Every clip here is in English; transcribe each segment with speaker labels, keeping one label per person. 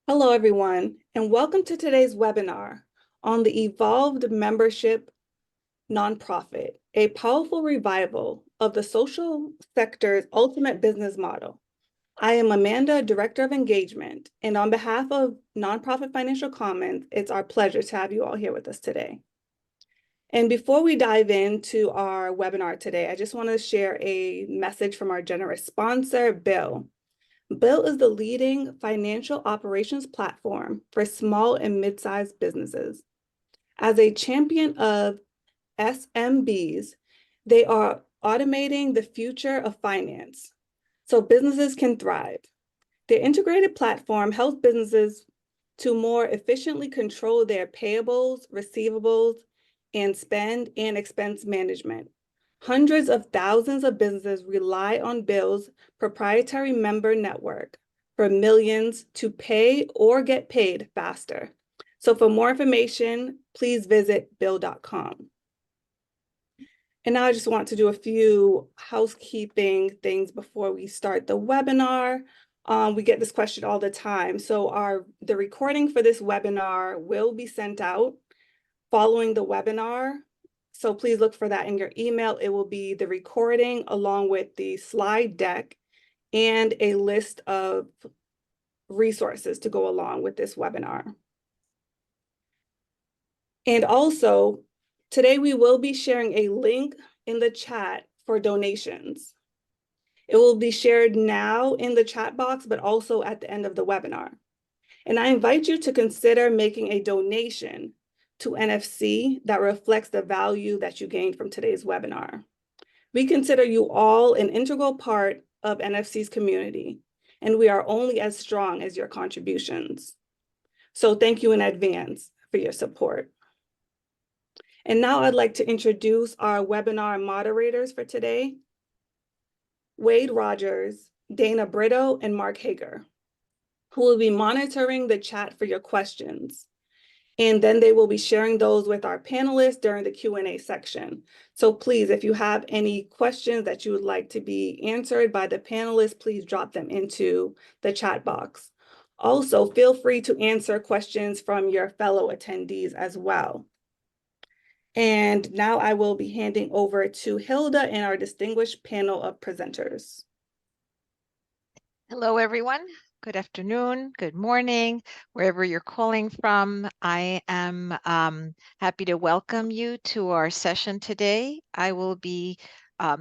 Speaker 1: Hello, everyone, and welcome to today's webinar on the Evolved Membership Nonprofit, a powerful revival of the social sector's ultimate business model. I am Amanda, Director of Engagement, and on behalf of Nonprofit Financial Commons, it's our pleasure to have you all here with us today. And before we dive into our webinar today, I just want to share a message from our generous sponsor, Bill. Bill is the leading financial operations platform for small and mid-sized businesses. As a champion of SMBs, they are automating the future of finance so businesses can thrive. Their integrated platform helps businesses to more efficiently control their payables, receivables, and spend and expense management. Hundreds of thousands of businesses rely on Bill's proprietary member network for millions to pay or get paid faster. So for more information, please visit bill.com. And now I just want to do a few housekeeping things before we start the webinar. We get this question all the time. So the recording for this webinar will be sent out following the webinar. So please look for that in your email. It will be the recording along with the slide deck and a list of resources to go along with this webinar. And also, today we will be sharing a link in the chat for donations. It will be shared now in the chat box, but also at the end of the webinar. And I invite you to consider making a donation to NFC that reflects the value that you gained from today's webinar. We consider you all an integral part of NFC's community, and we are only as strong as your contributions. So thank you in advance for your support. And now I'd like to introduce our webinar moderators for today, Wade Rogers, Dana Brito, and Mark Hager, who will be monitoring the chat for your questions. And then they will be sharing those with our panelists during the Q&A section. So please, if you have any questions that you would like to be answered by the panelists, please drop them into the chat box. Also, feel free to answer questions from your fellow attendees as well. And now I will be handing over to Hilda and our distinguished panel of presenters.
Speaker 2: Hello, everyone. Good afternoon, good morning, wherever you're calling from. I am happy to welcome you to our session today. I will be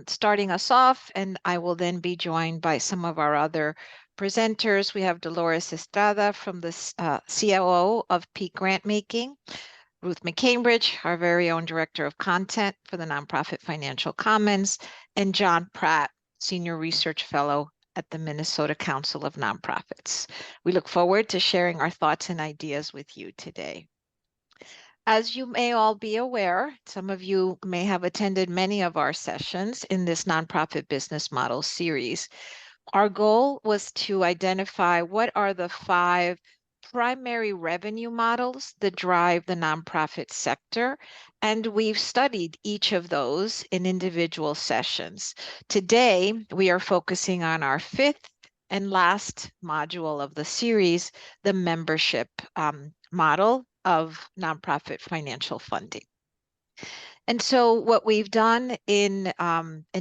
Speaker 2: starting us off, and I will then be joined by some of our other presenters. We have Dolores Estrada from the COO of Peak Grantmaking, Ruth McCambridge, our very own Director of Content for the Nonprofit Financial Commons, and John Pratt, Senior Research Fellow at the Minnesota Council of Nonprofits. We look forward to sharing our thoughts and ideas with you today. As you may all be aware, some of you may have attended many of our sessions in this Nonprofit Business Model series. Our goal was to identify what are the 5 primary revenue models that drive the nonprofit sector, and we've studied each of those in individual sessions. Today, we are focusing on our 5th and last module of the series, the membership model of nonprofit financial funding. And so what we've done in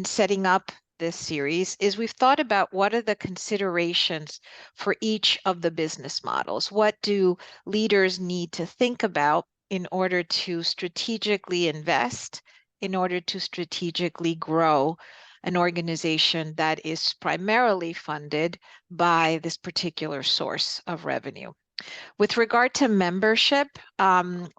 Speaker 2: setting up this series is we've thought about what are the considerations for each of the business models. What do leaders need to think about in order to strategically invest, in order to strategically grow an organization that is primarily funded by this particular source of revenue? With regard to membership,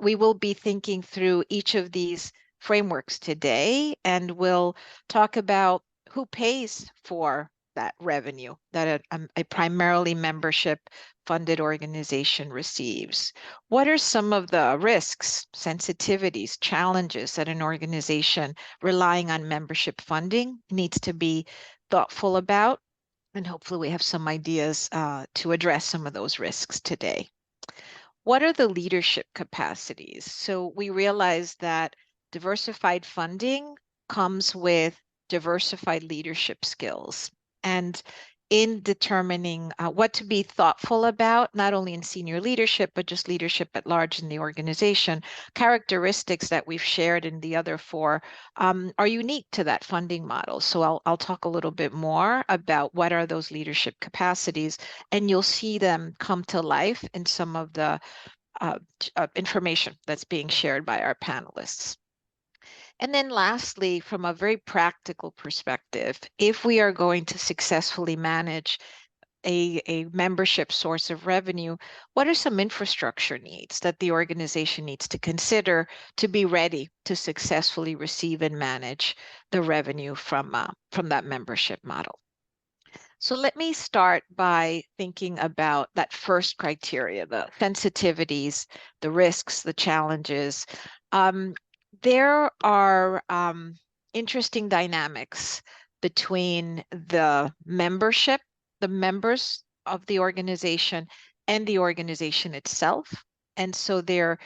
Speaker 2: we will be thinking through each of these frameworks today, and we'll talk about who pays for that revenue that a primarily membership funded organization receives. What are some of the risks, sensitivities, challenges that an organization relying on membership funding needs to be thoughtful about? And hopefully we have some ideas to address some of those risks today. What are the leadership capacities? So we realize that diversified funding comes with diversified leadership skills. And in determining what to be thoughtful about, not only in senior leadership, but just leadership at large in the organization. Characteristics that we've shared in the other four are unique to that funding model. So I'll talk a little bit more about what are those leadership capacities, and you'll see them come to life in some of the information that's being shared by our panelists. And then lastly, from a very practical perspective, if we are going to successfully manage a membership source of revenue, what are some infrastructure needs that the organization needs to consider to be ready to successfully receive and manage the revenue from that membership model? So let me start by thinking about that first criteria, the sensitivities, the risks, the challenges. There are interesting dynamics between the membership, the members of the organization, and the organization itself. And so there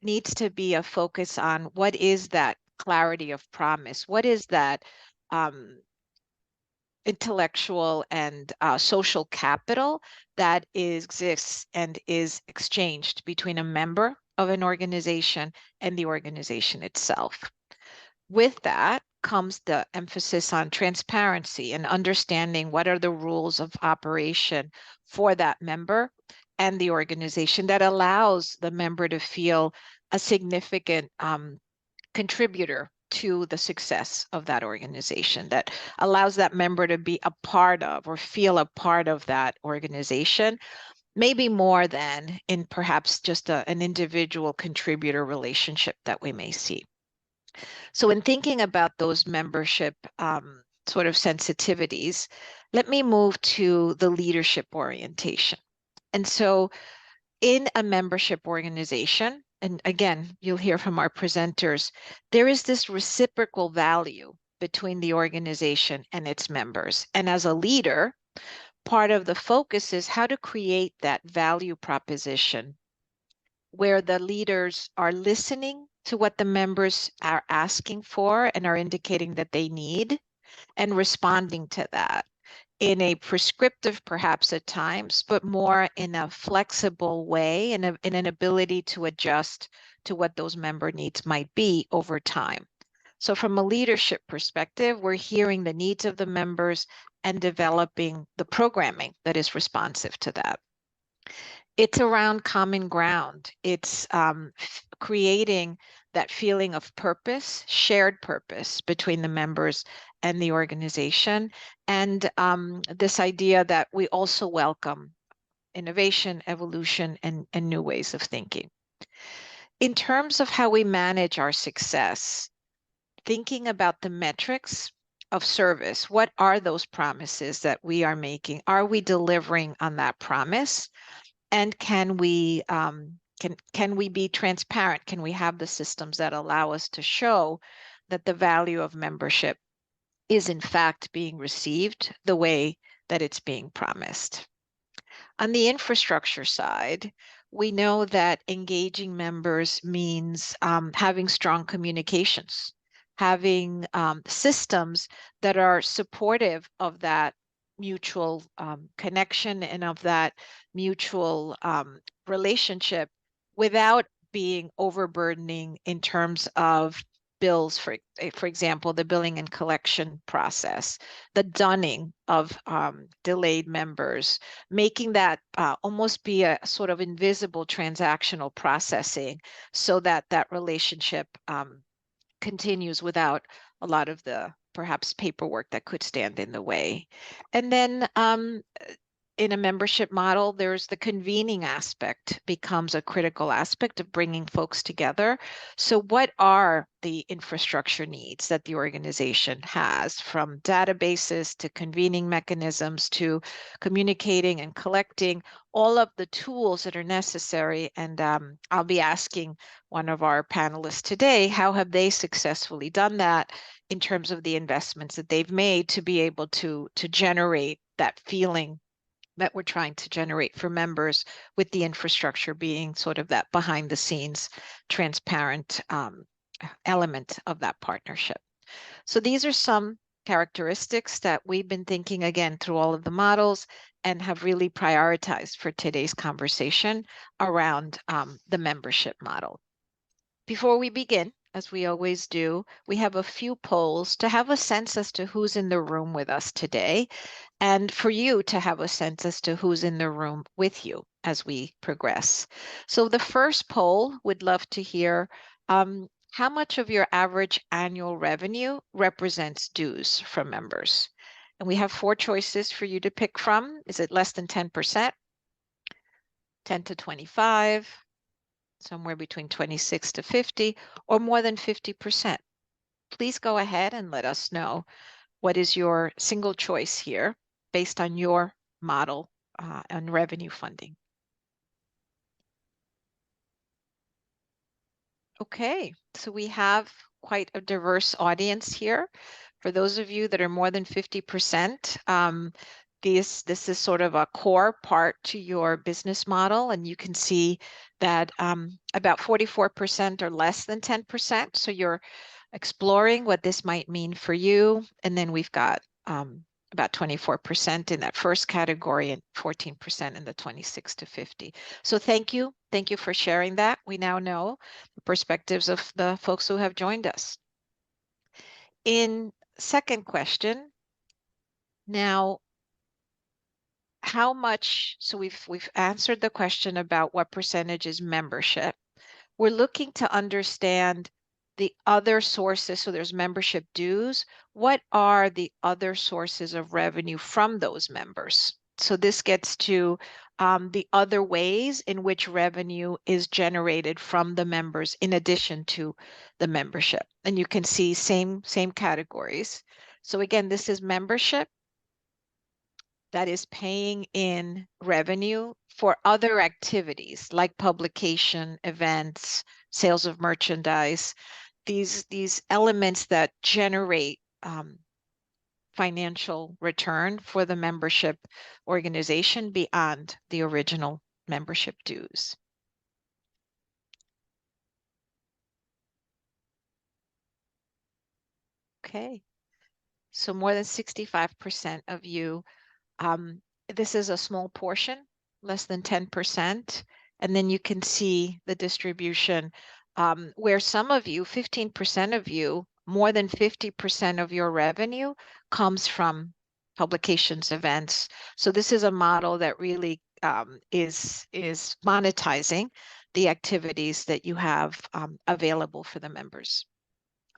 Speaker 2: needs to be a focus on what is that clarity of promise? What is that intellectual and social capital that exists and is exchanged between a member of an organization and the organization itself. With that comes the emphasis on transparency and understanding what are the rules of operation for that member and the organization that allows the member to feel a significant contributor to the success of that organization, that allows that member to be a part of or feel a part of that organization, maybe more than in perhaps just an individual contributor relationship that we may see. So in thinking about those membership sort of sensitivities, let me move to the leadership orientation. And so in a membership organization, and again, you'll hear from our presenters, there is this reciprocal value between the organization and its members. And as a leader, part of the focus is how to create that value proposition where the leaders are listening to what the members are asking for and are indicating that they need and responding to that in a prescriptive, perhaps at times, but more in a flexible way and in an ability to adjust to what those member needs might be over time. So from a leadership perspective, we're hearing the needs of the members and developing the programming that is responsive to that. It's around common ground. It's creating that feeling of purpose, shared purpose between the members and the organization. And this idea that we also welcome innovation, evolution, and new ways of thinking. In terms of how we manage our success, thinking about the metrics of service, what are those promises that we are making? Are we delivering on that promise? And can we be transparent? Can we have the systems that allow us to show that the value of membership is in fact being received the way that it's being promised? On the infrastructure side, we know that engaging members means having strong communications, having systems that are supportive of that mutual connection and of that mutual relationship without being overburdening in terms of bills, for example, the billing and collection process, the dunning of delayed members, making that almost be a sort of invisible transactional processing so that that relationship continues without a lot of the perhaps paperwork that could stand in the way. And then in a membership model, there's the convening aspect becomes a critical aspect of bringing folks together. So what are the infrastructure needs that the organization has, from databases to convening mechanisms to communicating and collecting all of the tools that are necessary? And I'll be asking one of our panelists today, how have they successfully done that in terms of the investments that they've made to be able to generate that feeling that we're trying to generate for members, with the infrastructure being sort of that behind the scenes transparent element of that partnership. So these are some characteristics that we've been thinking again through all of the models and have really prioritized for today's conversation around the membership model. Before we begin, as we always do, we have a few polls to have a sense as to who's in the room with us today, and for you to have a sense as to who's in the room with you as we progress. So the first poll, would love to hear how much of your average annual revenue represents dues from members? And we have 4 choices for you to pick from. Is it less than 10%, 10 to 25, somewhere between 26 to 50, or more than 50%? Please go ahead and let us know what is your single choice here based on your model and revenue funding. Okay, so we have quite a diverse audience here. For those of you that are more than 50%, this is sort of a core part to your business model, and you can see that about 44% are less than 10%. So you're exploring what this might mean for you. And then we've got about 24% in that first category and 14% in the 26 to 50. So thank you. Thank you for sharing that. We now know the perspectives of the folks who have joined us. In second question, now, how much, so we've answered the question about what percentage is membership. We're looking to understand the other sources. So there's membership dues. What are the other sources of revenue from those members? So this gets to the other ways in which revenue is generated from the members in addition to the membership. And you can see same categories. So again, this is membership that is paying in revenue for other activities like publication, events, sales of merchandise, these elements that generate financial return for the membership organization beyond the original membership dues. Okay, so more than 65% of you, this is a small portion, less than 10%. And then you can see the distribution where some of you, 15% of you, more than 50% of your revenue comes from publications, events. So this is a model that really is monetizing the activities that you have available for the members.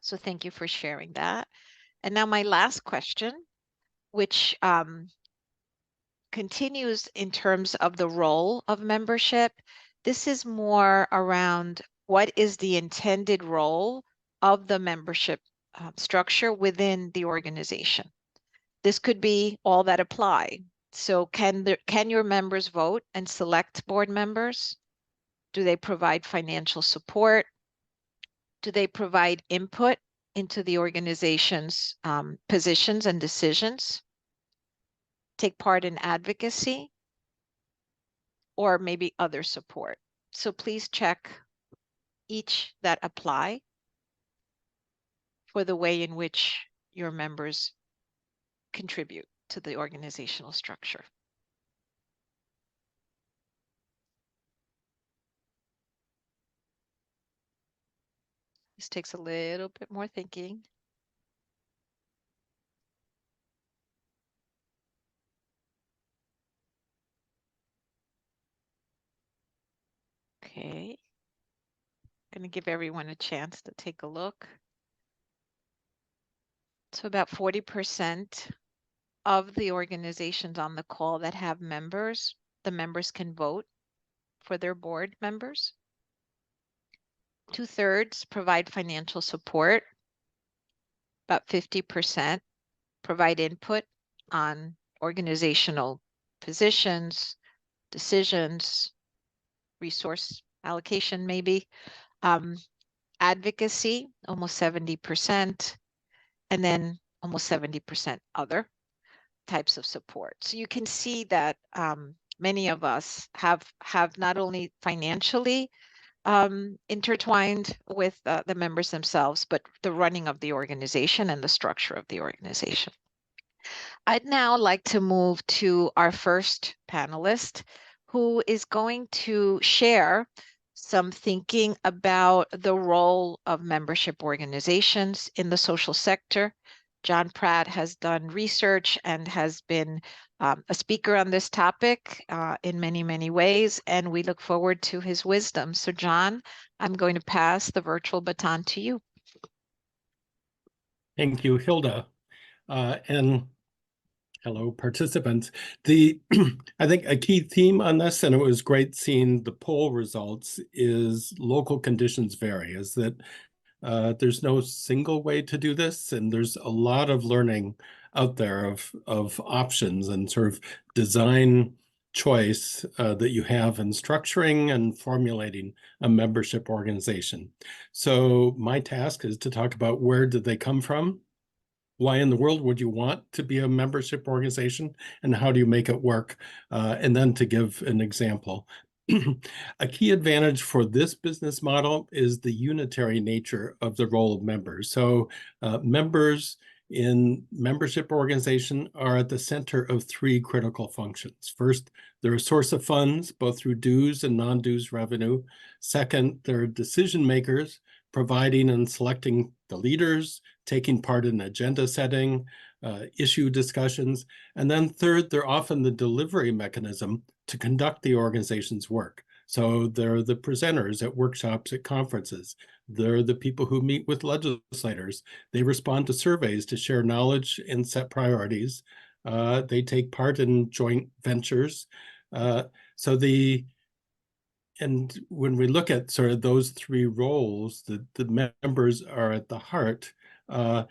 Speaker 2: So thank you for sharing that. And now my last question, which continues in terms of the role of membership. This is more around what is the intended role of the membership structure within the organization. This could be all that apply. So can your members vote and select board members? Do they provide financial support? Do they provide input into the organization's positions and decisions? Take part in advocacy? Or maybe other support. So please check each that apply for the way in which your members contribute to the organizational structure. This takes a little bit more thinking. Okay. I'm going to give everyone a chance to take a look. So about 40% of the organizations on the call that have members, the members can vote for their board members. 2/3 provide financial support. About 50% provide input on organizational positions, decisions, resource allocation maybe, advocacy, almost 70%, and then almost 70% other types of support. So you can see that many of us have not only financially intertwined with the members themselves, but the running of the organization and the structure of the organization. I'd now like to move to our first panelist, who is going to share some thinking about the role of membership organizations in the social sector. John Pratt has done research and has been a speaker on this topic in many, many ways, and we look forward to his wisdom. So John, I'm going to pass the virtual baton to you.
Speaker 3: Thank you, Hilda. And hello, participants. I think a key theme on this, and it was great seeing the poll results, is local conditions vary, is that there's no single way to do this, and there's a lot of learning out there of options and sort of design choice that you have in structuring and formulating a membership organization. So my task is to talk about where did they come from, why in the world would you want to be a membership organization, and how do you make it work? And then to give an example. A key advantage for this business model is the unitary nature of the role of members. So members in membership organization are at the center of three critical functions. First, they're a source of funds, both through dues and non-dues revenue. Second, they're decision makers, providing and selecting the leaders, taking part in agenda setting, issue discussions. And then third, they're often the delivery mechanism to conduct the organization's work. So they're the presenters at workshops, at conferences. They're the people who meet with legislators. They respond to surveys to share knowledge and set priorities. They take part in joint ventures. And when we look at sort of those three roles, the members are at the heart. There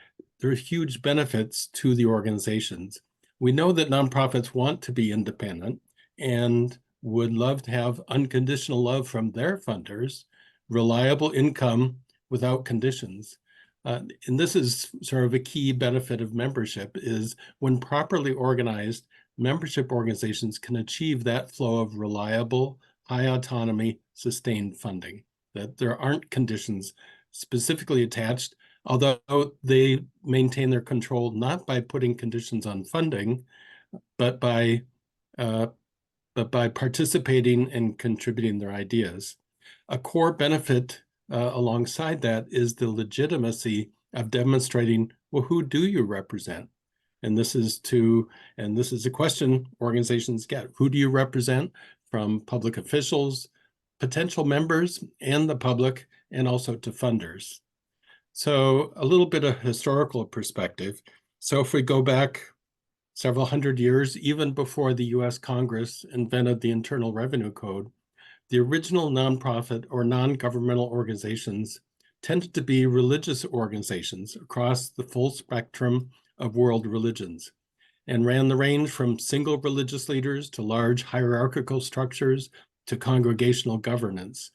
Speaker 3: are huge benefits to the organizations. We know that nonprofits want to be independent and would love to have unconditional love from their funders, reliable income without conditions. And this is sort of a key benefit of membership, is when properly organized, membership organizations can achieve that flow of reliable, high autonomy, sustained funding, that there aren't conditions specifically attached, although they maintain their control not by putting conditions on funding, but by participating and contributing their ideas. A core benefit alongside that is the legitimacy of demonstrating, well, who do you represent? And this is a question organizations get. Who do you represent? From public officials, potential members, and the public, and also to funders. So a little bit of historical perspective. So if we go back several hundred years, even before the US Congress invented the Internal Revenue Code, the original nonprofit or non-governmental organizations tended to be religious organizations across the full spectrum of world religions, and ran the range from single religious leaders to large hierarchical structures to congregational governance.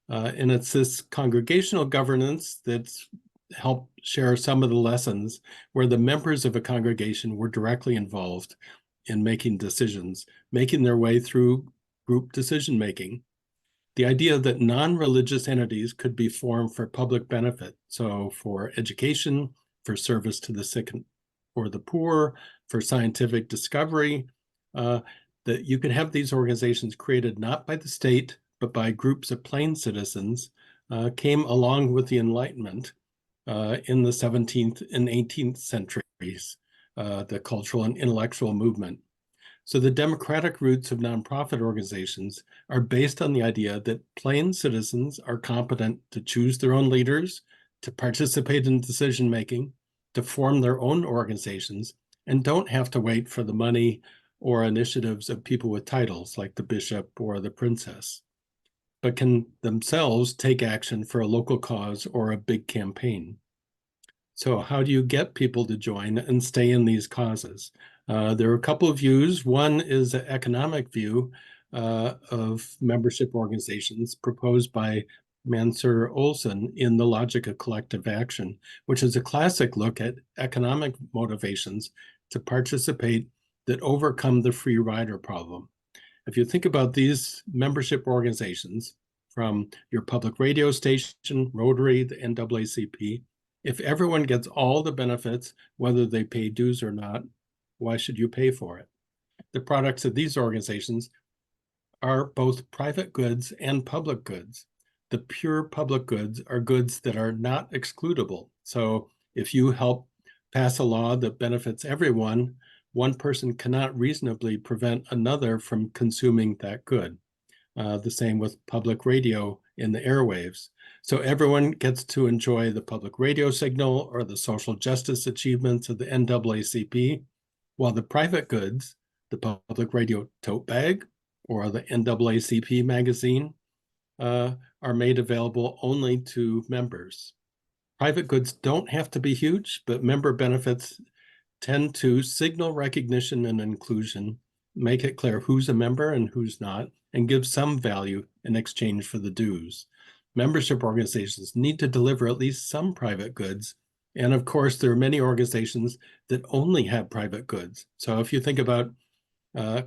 Speaker 3: And it's this congregational governance that's helped share some of the lessons where the members of a congregation were directly involved in making decisions, making their way through group decision-making. The idea that non-religious entities could be formed for public benefit, so for education, for service to the sick or the poor, for scientific discovery, that you could have these organizations created not by the state, but by groups of plain citizens, came along with the Enlightenment in the 17th and 18th centuries, the cultural and intellectual movement. So the democratic roots of nonprofit organizations are based on the idea that plain citizens are competent to choose their own leaders, to participate in decision-making, to form their own organizations, and don't have to wait for the money or initiatives of people with titles like the bishop or the princess, but can themselves take action for a local cause or a big campaign. So how do you get people to join and stay in these causes? There are a couple of views. One is an economic view of membership organizations proposed by Mansur Olson in The Logic of Collective Action, which is a classic look at economic motivations to participate that overcome the free rider problem. If you think about these membership organizations, from your public radio station, Rotary, the NAACP. If everyone gets all the benefits, whether they pay dues or not, why should you pay for it? The products of these organizations are both private goods and public goods. The pure public goods are goods that are not excludable. So if you help pass a law that benefits everyone, one person cannot reasonably prevent another from consuming that good. The same with public radio in the airwaves. So everyone gets to enjoy the public radio signal or the social justice achievements of the NAACP, while the private goods, the public radio tote bag or the NAACP magazine, are made available only to members. Private goods don't have to be huge, but member benefits tend to signal recognition and inclusion, make it clear who's a member and who's not, and give some value in exchange for the dues. Membership organizations need to deliver at least some private goods. And of course, there are many organizations that only have private goods. So if you think about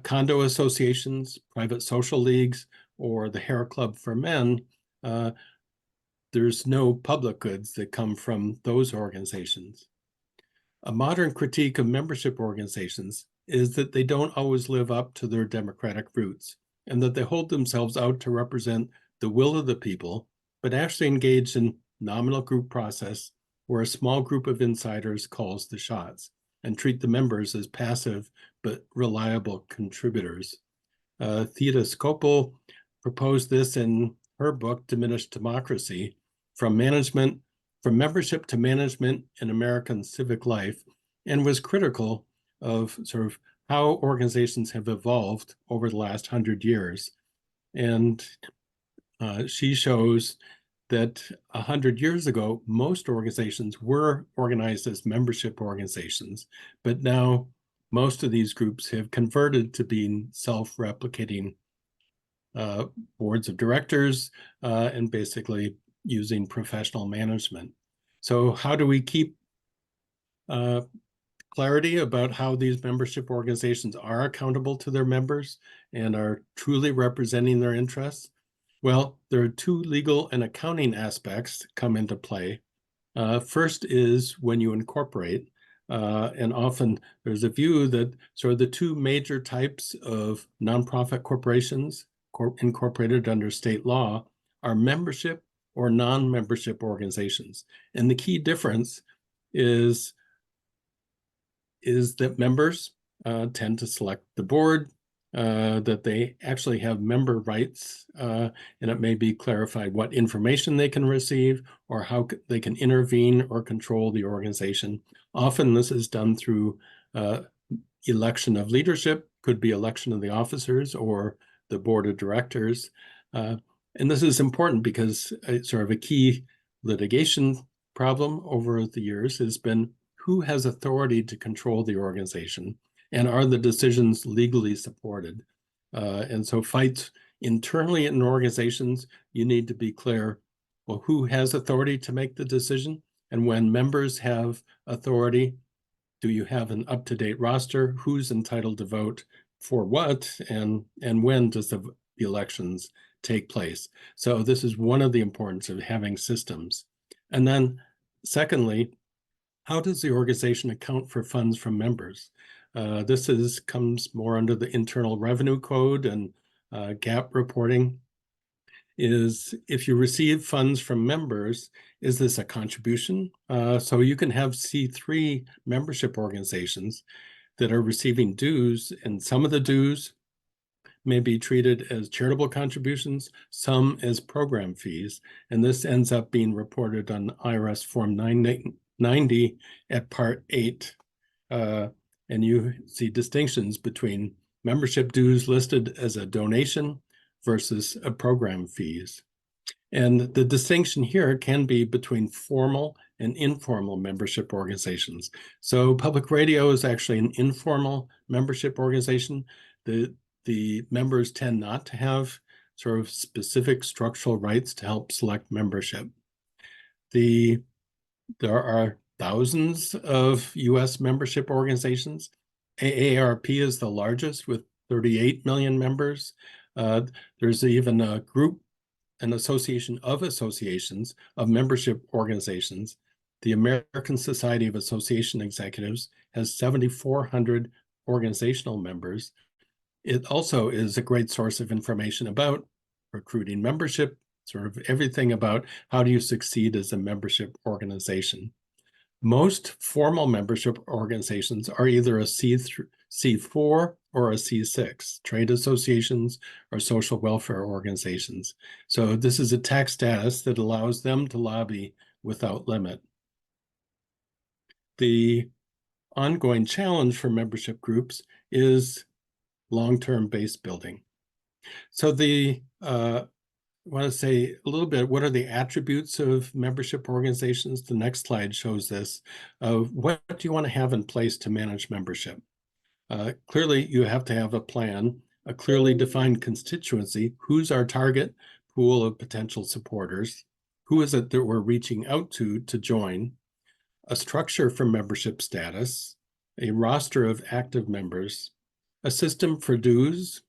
Speaker 3: condo associations, private social leagues, or the Hair Club for Men, there's no public goods that come from those organizations. A modern critique of membership organizations is that they don't always live up to their democratic roots, and that they hold themselves out to represent the will of the people, but actually engage in nominal group process where a small group of insiders calls the shots and treat the members as passive but reliable contributors. Theda Skocpol proposed this in her book, Diminished Democracy, from membership to management in American civic life, and was critical of sort of how organizations have evolved over the last 100 years. And she shows that 100 years ago, most organizations were organized as membership organizations, but now most of these groups have converted to being self-replicating boards of directors and basically using professional management. So how do we keep clarity about how these membership organizations are accountable to their members and are truly representing their interests? Well, there are two legal and accounting aspects that come into play. First is when you incorporate, and often there's a view that sort of the two major types of nonprofit corporations incorporated under state law are membership or non-membership organizations. And the key difference is that members tend to select the board, that they actually have member rights, and it may be clarified what information they can receive or how they can intervene or control the organization. Often this is done through election of leadership, could be election of the officers or the board of directors. And this is important because sort of a key litigation problem over the years has been who has authority to control the organization, and are the decisions legally supported? And so fights internally in organizations, you need to be clear, well, who has authority to make the decision? And when members have authority, do you have an up-to-date roster? Who's entitled to vote for what? And when does the elections take place? So this is one of the importance of having systems. And then secondly, how does the organization account for funds from members? This comes more under the Internal Revenue Code and GAAP reporting. Is if you receive funds from members, is this a contribution? So you can have C3 membership organizations that are receiving dues, and some of the dues may be treated as charitable contributions, some as program fees, and this ends up being reported on IRS Form 990 at Part 8. And you see distinctions between membership dues listed as a donation versus a program fees. And the distinction here can be between formal and informal membership organizations. So public radio is actually an informal membership organization. The members tend not to have sort of specific structural rights to help select membership. There are thousands of US membership organizations. AARP is the largest with 38 million members. There's even a group an association of associations of membership organizations. The American Society of Association Executives has 7,400 organizational members. It also is a great source of information about recruiting membership, sort of everything about how do you succeed as a membership organization. Most formal membership organizations are either a C4 or a C6, trade associations or social welfare organizations. So this is a tax status that allows them to lobby without limit. The ongoing challenge for membership groups is long-term base building. So I want to say a little bit, what are the attributes of membership organizations? The next slide shows this. What do you want to have in place to manage membership? Clearly, you have to have a plan, a clearly defined constituency. Who's our target pool of potential supporters? Who is it that we're reaching out to join? A structure for membership status, a roster of active members, a system for dues,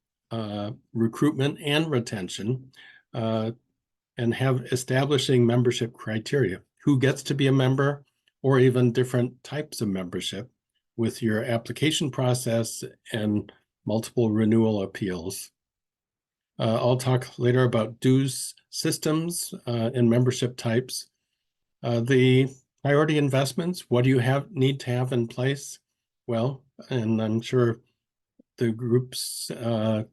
Speaker 3: recruitment and retention, and have establishing membership criteria. Who gets to be a member, or even different types of membership with your application process and multiple renewal appeals. I'll talk later about dues systems and membership types. The priority investments, what do you need to have in place? Well, and I'm sure the groups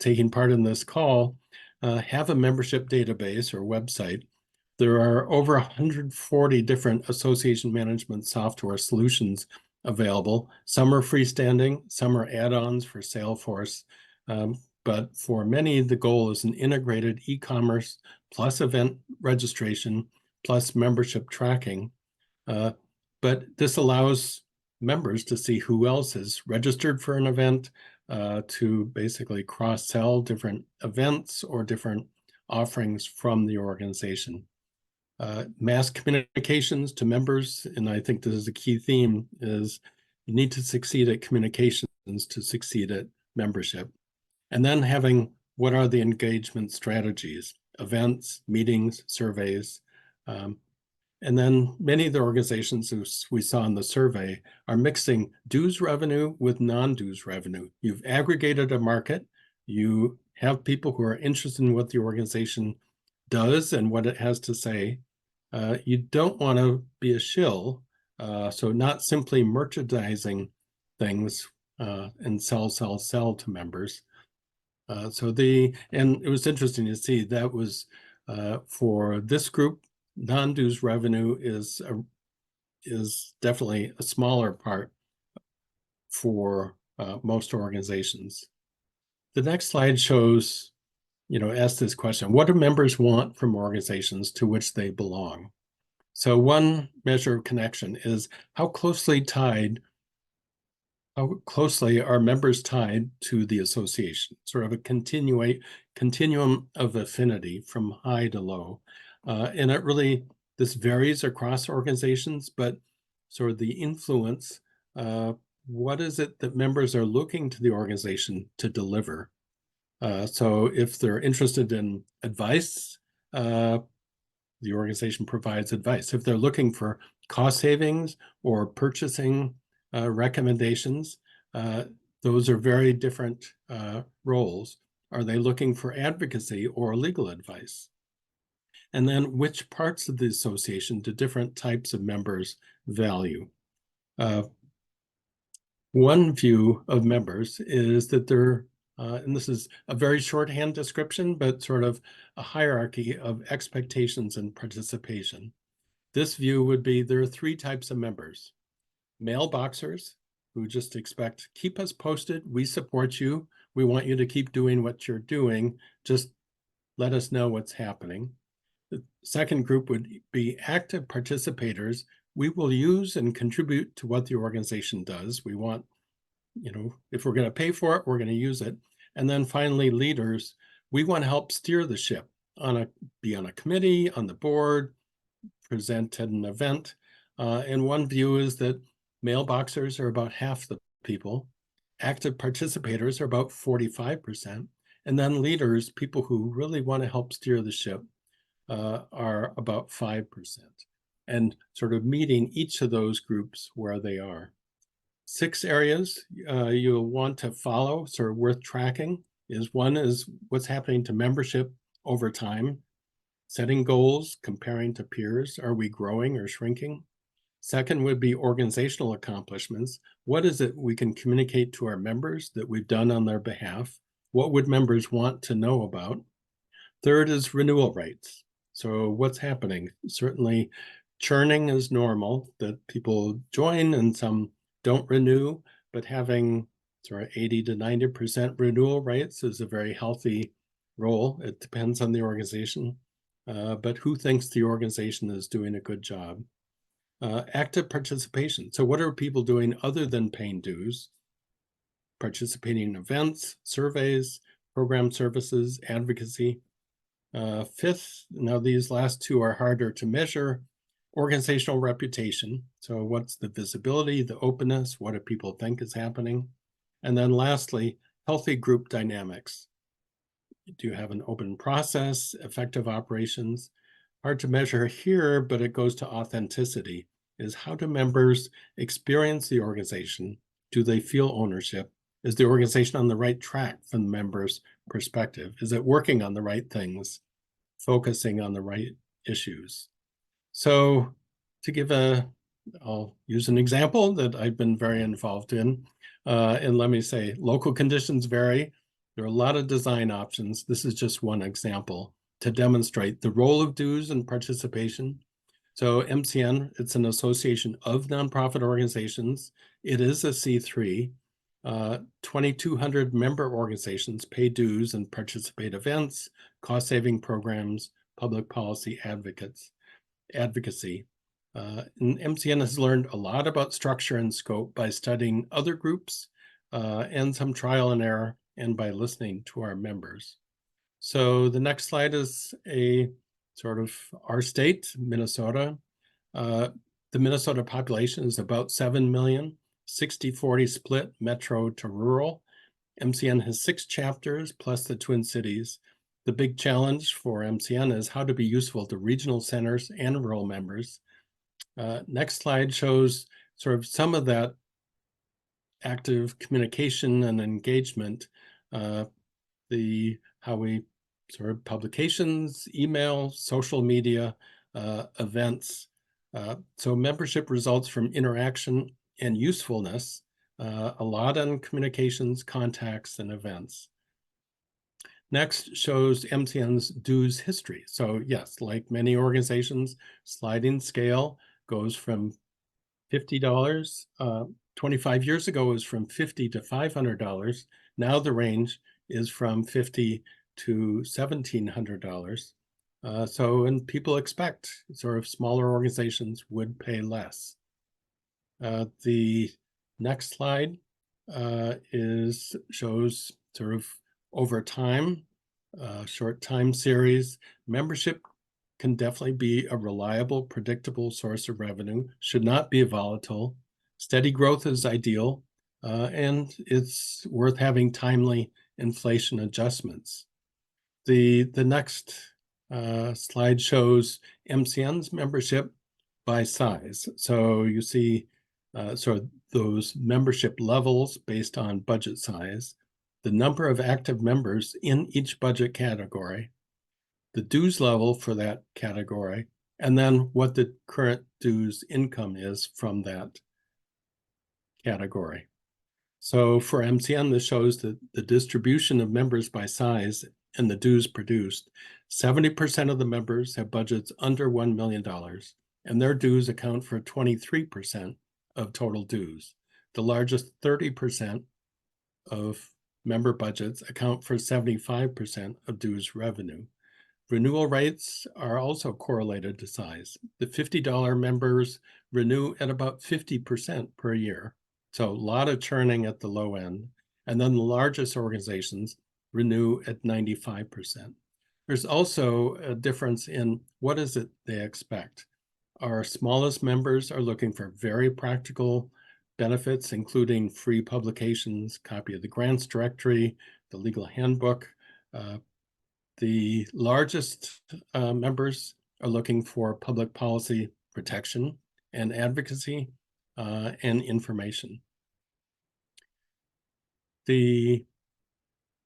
Speaker 3: taking part in this call have a membership database or website. There are over 140 different association management software solutions available. Some are freestanding, some are add-ons for Salesforce, but for many, the goal is an integrated e-commerce plus event registration plus membership tracking. But this allows members to see who else is registered for an event, to basically cross-sell different events or different offerings from the organization. Mass communications to members, and I think this is a key theme, is you need to succeed at communications to succeed at membership. And then having, what are the engagement strategies? Events, meetings, surveys. And then many of the organizations, as we saw in the survey, are mixing dues revenue with non-dues revenue. You've aggregated a market. You have people who are interested in what the organization does and what it has to say. You don't want to be a shill, so not simply merchandising things and sell to members. And it was interesting to see that was for this group, non-dues revenue is definitely a smaller part for most organizations. The next slide shows, ask this question: what do members want from organizations to which they belong? So one measure of connection is how closely are members tied to the association, sort of a continuum of affinity from high to low. And this varies across organizations, but sort of the influence, what is it that members are looking to the organization to deliver? So if they're interested in advice, the organization provides advice. If they're looking for cost savings or purchasing recommendations, those are very different roles. Are they looking for advocacy or legal advice? And then which parts of the association do different types of members value? One view of members is that they're, and this is a very shorthand description, but sort of a hierarchy of expectations and participation. This view would be there are three types of members: mailboxers, who just expect, keep us posted, we support you, we want you to keep doing what you're doing, just let us know what's happening. The second group would be active participators. We will use and contribute to what the organization does. We want, if we're going to pay for it, we're going to use it. And then finally, leaders. We want to help steer the ship, be on a committee, on the board, present at an event. And one view is that mailboxers are about half the people. Active participators are about 45%. And then leaders, people who really want to help steer the ship, are about 5%, and sort of meeting each of those groups where they are. 6 areas you'll want to follow, sort of worth tracking, is one is what's happening to membership over time, setting goals, comparing to peers. Are we growing or shrinking? Second would be organizational accomplishments. What is it we can communicate to our members that we've done on their behalf? What would members want to know about? Third is renewal rates. So what's happening? Certainly churning is normal, that people join and some don't renew, but having sort of 80 to 90% renewal rates is a very healthy role. It depends on the organization, but who thinks the organization is doing a good job? Active participation. So what are people doing other than paying dues? Participating in events, surveys, program services, advocacy. Fifth, now these last 2 are harder to measure, organizational reputation. So what's the visibility, the openness, what do people think is happening? And then lastly, healthy group dynamics. Do you have an open process, effective operations? Hard to measure here, but it goes to authenticity, is how do members experience the organization? Do they feel ownership? Is the organization on the right track from the members' perspective? Is it working on the right things, focusing on the right issues? So to give I'll use an example that I've been very involved in. And let me say, local conditions vary. There are a lot of design options. This is just one example to demonstrate the role of dues and participation. So MCN, it's an association of nonprofit organizations. It is a C3. 2,200 member organizations pay dues and participate events, cost-saving programs, public policy advocacy. And MCN has learned a lot about structure and scope by studying other groups and some trial and error, and by listening to our members. So the next slide is a sort of our state, Minnesota. The Minnesota population is about 7 million, 60-40 split metro to rural. MCN has 6 chapters plus the Twin Cities. The big challenge for MCN is how to be useful to regional centers and rural members. Next slide shows sort of some of that active communication and engagement, how we sort of publications, email, social media, events. So membership results from interaction and usefulness, a lot on communications, contacts, and events. Next shows MCN's dues history. So yes, like many organizations, sliding scale goes from $50. 25 years ago it was from $50 to $500. Now the range is from $50 to $1,700. And people expect sort of smaller organizations would pay less. The next slide shows sort of over time, short time series. Membership can definitely be a reliable, predictable source of revenue, should not be volatile. Steady growth is ideal, and it's worth having timely inflation adjustments. The next slide shows MCN's membership by size. So you see sort of those membership levels based on budget size, the number of active members in each budget category, the dues level for that category, and then what the current dues income is from that category. So for MCN, this shows that the distribution of members by size and the dues produced. 70% of the members have budgets under $1 million, and their dues account for 23% of total dues. The largest 30% of member budgets account for 75% of dues revenue. Renewal rates are also correlated to size. The $50 members renew at about 50% per year. So a lot of churning at the low end. And then the largest organizations renew at 95%. There's also a difference in what is it they expect. Our smallest members are looking for very practical benefits, including free publications, copy of the grants directory, the legal handbook. The largest members are looking for public policy protection and advocacy and information. The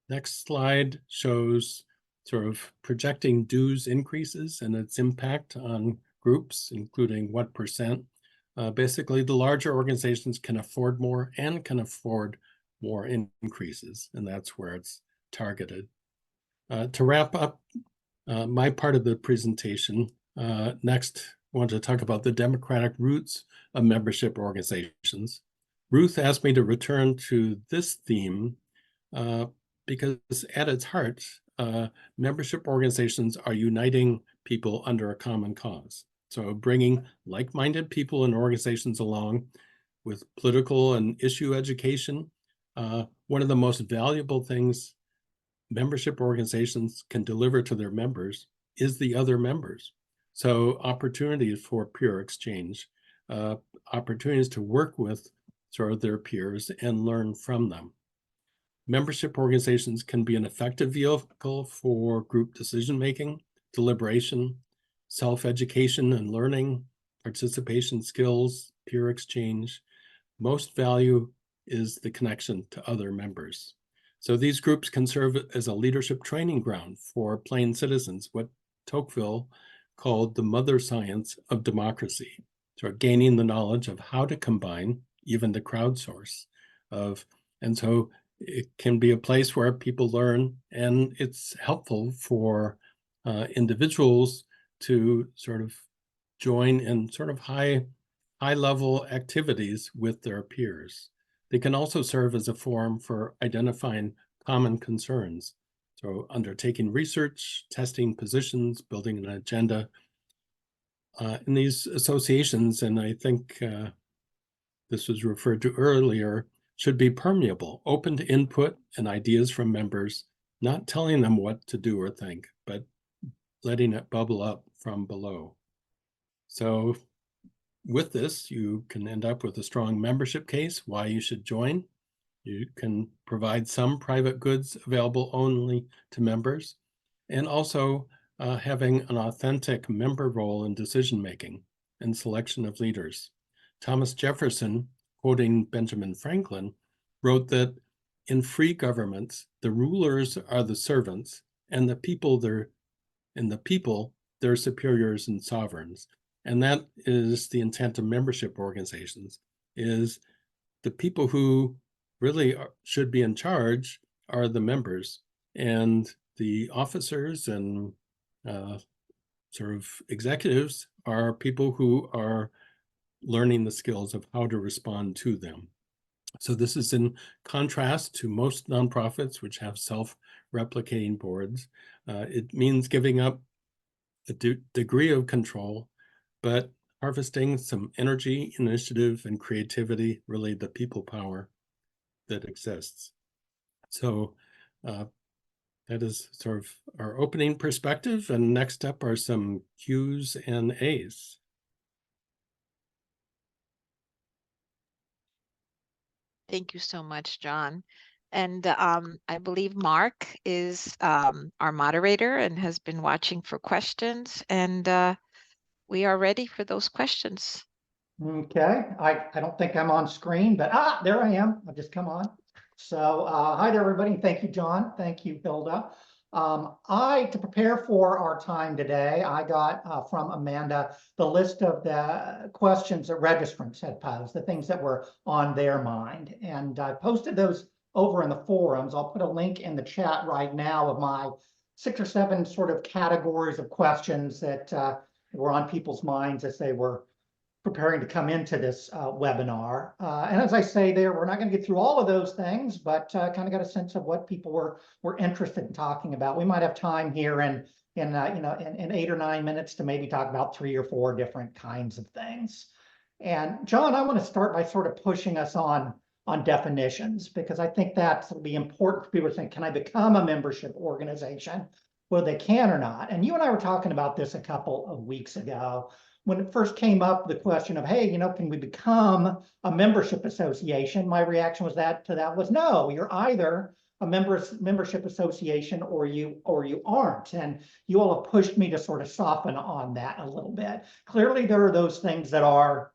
Speaker 3: next slide shows sort of projecting dues increases and its impact on groups, including what percent. Basically, the larger organizations can afford more and can afford more increases, and that's where it's targeted. To wrap up my part of the presentation, next I want to talk about the democratic roots of membership organizations. Ruth asked me to return to this theme because at its heart, membership organizations are uniting people under a common cause. So bringing like-minded people and organizations along with political and issue education. One of the most valuable things membership organizations can deliver to their members is the other members. So opportunities for peer exchange, opportunities to work with sort of their peers and learn from them. Membership organizations can be an effective vehicle for group decision-making, deliberation, self-education and learning, participation skills, peer exchange. Most value is the connection to other members. So these groups can serve as a leadership training ground for plain citizens, what Tocqueville called the mother science of democracy. So gaining the knowledge of how to combine, even to crowdsource and so it can be a place where people learn, and it's helpful for individuals to sort of join in sort of high level activities with their peers. They can also serve as a forum for identifying common concerns. So undertaking research, testing positions, building an agenda. In these associations, and I think this was referred to earlier, should be permeable, open to input and ideas from members, not telling them what to do or think, but letting it bubble up from below. So with this, you can end up with a strong membership case, why you should join. You can provide some private goods available only to members, and also having an authentic member role in decision-making and selection of leaders. Thomas Jefferson, quoting Benjamin Franklin, wrote that in free governments, the rulers are the servants, and the people their superiors and sovereigns. And that is the intent of membership organizations, is the people who really should be in charge are the members, and the officers and sort of executives are people who are learning the skills of how to respond to them. So this is in contrast to most nonprofits, which have self-replicating boards. It means giving up a degree of control, but harvesting some energy, initiative, and creativity, really the people power that exists. So that is sort of our opening perspective, and next up are some Q's and A's.
Speaker 2: Thank you so much, John. And I believe Mark is our moderator and has been watching for questions, and we are ready for those questions.
Speaker 4: Okay, I don't think I'm on screen, but there I am. I've just come on. So hi there, everybody. Thank you, John. Thank you, Hilda. To prepare for our time today, I got from Amanda the list of the questions that registrants had posed, the things that were on their mind. And I posted those over in the forums. I'll put a link in the chat right now of my 6 or 7 sort of categories of questions that were on people's minds as they were preparing to come into this webinar. And as I say there, we're not going to get through all of those things, but kind of got a sense of what people were interested in talking about. We might have time here in 8 or 9 minutes to maybe talk about 3 or 4 different kinds of things. And John, I want to start by sort of pushing us on definitions, because I think that'll be important for people to think, can I become a membership organization, whether they can or not? And you and I were talking about this a couple of weeks ago. When it first came up, the question of, hey, can we become a membership association? My reaction was to that was no, you're either a membership association or you aren't. And you all have pushed me to sort of soften on that a little bit. Clearly, there are those things that are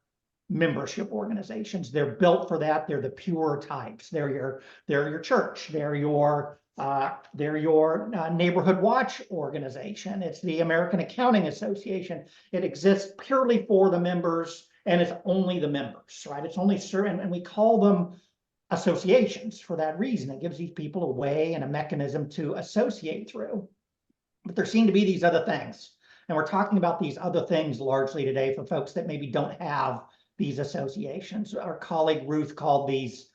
Speaker 4: membership organizations. They're built for that. They're the pure types. They're your church. They're your neighborhood watch organization. It's the American Accounting Association. It exists purely for the members, and it's only the members, right? It's only certain, and we call them associations for that reason. It gives these people a way and a mechanism to associate through. But there seem to be these other things. And we're talking about these other things largely today for folks that maybe don't have these associations. Our colleague Ruth called these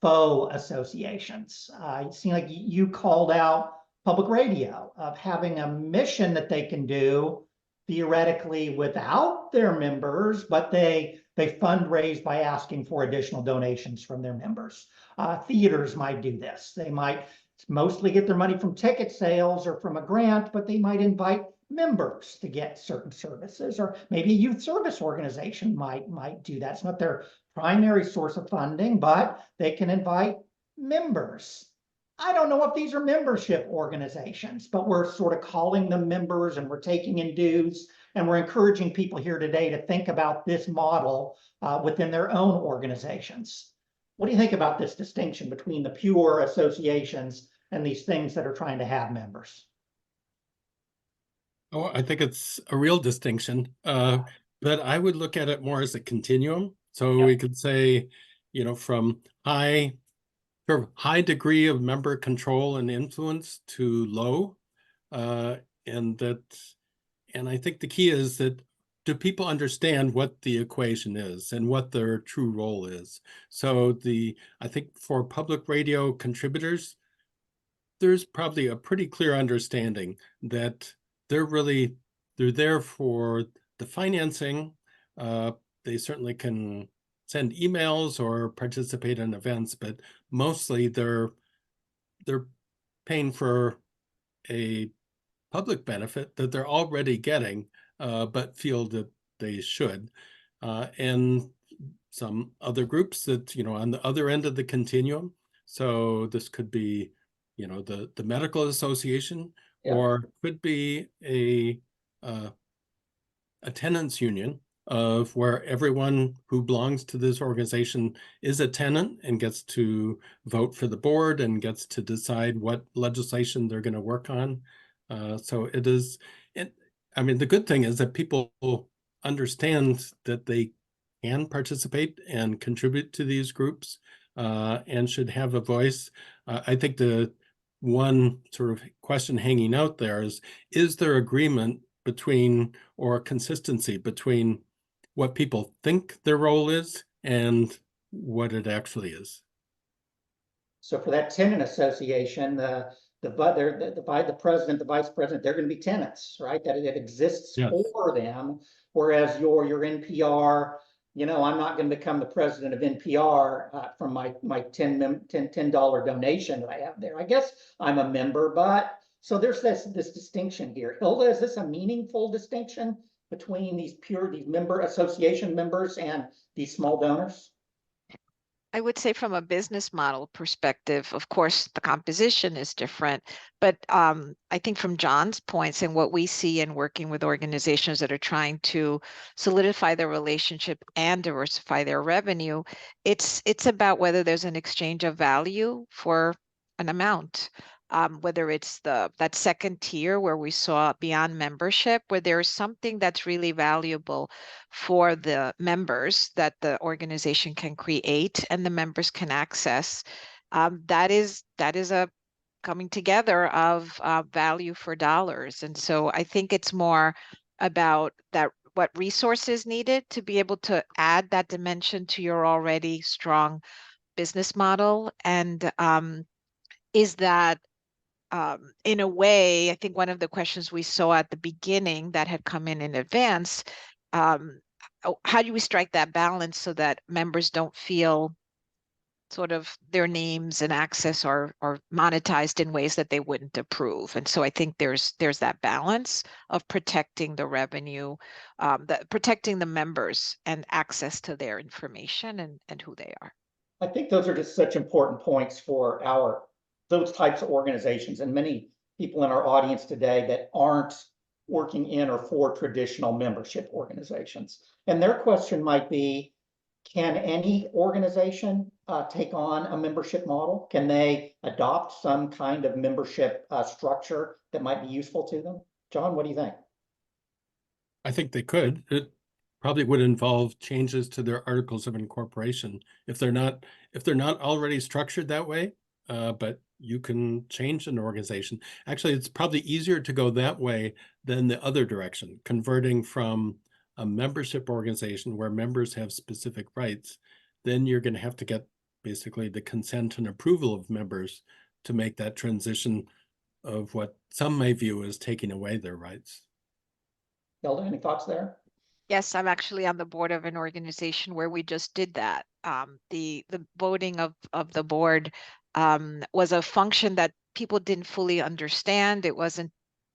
Speaker 4: faux associations. It seemed like you called out public radio of having a mission that they can do theoretically without their members, but they fundraise by asking for additional donations from their members. Theaters might do this. They might mostly get their money from ticket sales or from a grant, but they might invite members to get certain services, or maybe a youth service organization might do that. It's not their primary source of funding, but they can invite members. I don't know if these are membership organizations, but we're sort of calling them members, and we're taking in dues, and we're encouraging people here today to think about this model within their own organizations. What do you think about this distinction between the pure associations and these things that are trying to have members?
Speaker 3: Oh, I think it's a real distinction, but I would look at it more as a continuum. So we could say, from high degree of member control and influence to low, and I think the key is that, do people understand what the equation is and what their true role is? So I think for public radio contributors, there's probably a pretty clear understanding that they're there for the financing. They certainly can send emails or participate in events, but mostly they're paying for a public benefit that they're already getting, but feel that they should. And some other groups that, on the other end of the continuum. So this could be, the medical association, or could be a tenants union of where everyone who belongs to this organization is a tenant and gets to vote for the board and gets to decide what legislation they're going to work on. So it is, the good thing is that people understand that they can participate and contribute to these groups and should have a voice. I think the one sort of question hanging out there is there agreement between, or consistency between, what people think their role is and what it actually is?
Speaker 4: So for that tenant association, the president, the vice president, they're going to be tenants, right? That it exists for them. Whereas your NPR, I'm not going to become the president of NPR from my $10 donation that I have there. I guess I'm a member, but so there's this distinction here. Hilda, is this a meaningful distinction between these member association members and these small donors?
Speaker 2: I would say from a business model perspective, of course, the composition is different, but I think from John's points and what we see in working with organizations that are trying to solidify their relationship and diversify their revenue, it's about whether there's an exchange of value for an amount. Whether it's that second tier where we saw beyond membership, where there's something that's really valuable for the members that the organization can create and the members can access. That is a coming together of value for dollars. And so I think it's more about that, what resources needed to be able to add that dimension to your already strong business model. And is that in a way, I think one of the questions we saw at the beginning that had come in advance, how do we strike that balance so that members don't feel sort of their names and access are monetized in ways that they wouldn't approve? And so I think there's that balance of protecting the revenue, protecting the members and access to their information and who they are.
Speaker 4: I think those are just such important points for our those types of organizations and many people in our audience today that aren't working in or for traditional membership organizations. And their question might be, can any organization take on a membership model? Can they adopt some kind of membership structure that might be useful to them? John, what do you think?
Speaker 3: I think they could. It probably would involve changes to their articles of incorporation if they're not already structured that way. But you can change an organization. Actually, it's probably easier to go that way than the other direction, converting from a membership organization where members have specific rights. Then you're going to have to get basically the consent and approval of members to make that transition of what some may view as taking away their rights.
Speaker 4: Hilda, any thoughts there?
Speaker 2: Yes, I'm actually on the board of an organization where we just did that. The voting of the board was a function that people didn't fully understand. It wasn't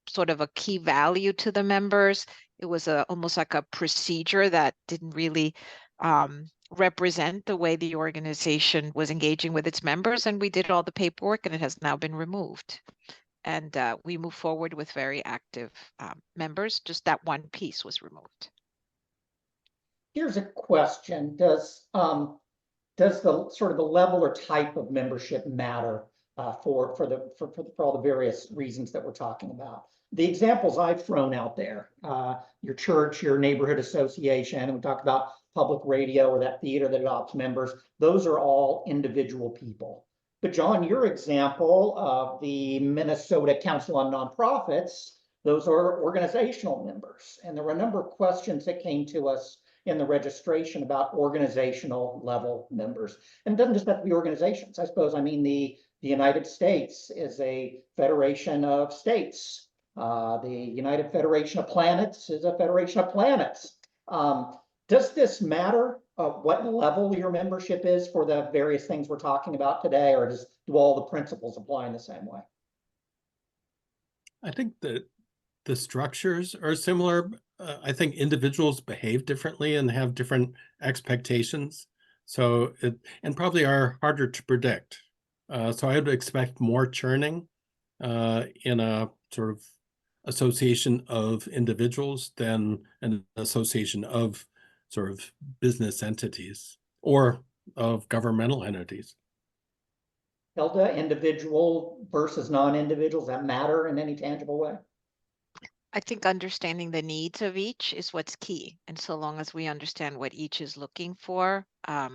Speaker 2: sort of a key value to the members. It was almost like a procedure that didn't really represent the way the organization was engaging with its members. And we did all the paperwork, and it has now been removed. And we move forward with very active members. Just that one piece was removed.
Speaker 4: Here's a question. Does the sort of the level or type of membership matter for all the various reasons that we're talking about? The examples I've thrown out there, your church, your neighborhood association, and we talked about public radio or that theater that adopts members, those are all individual people. But John, your example of the Minnesota Council on Nonprofits, those are organizational members. And there were a number of questions that came to us in the registration about organizational level members. And it doesn't just have to be organizations. I suppose, I mean, the United States is a federation of states. The United Federation of Planets is a federation of planets. Does this matter what level your membership is for the various things we're talking about today, or do all the principles apply in the same way?
Speaker 3: I think that the structures are similar. I think individuals behave differently and have different expectations. So and probably are harder to predict. So I would expect more churning in a sort of association of individuals than an association of sort of business entities or of governmental entities.
Speaker 4: Hilda, individual versus non-individuals, that matter in any tangible way?
Speaker 2: I think understanding the needs of each is what's key. And so long as we understand what each is looking for, I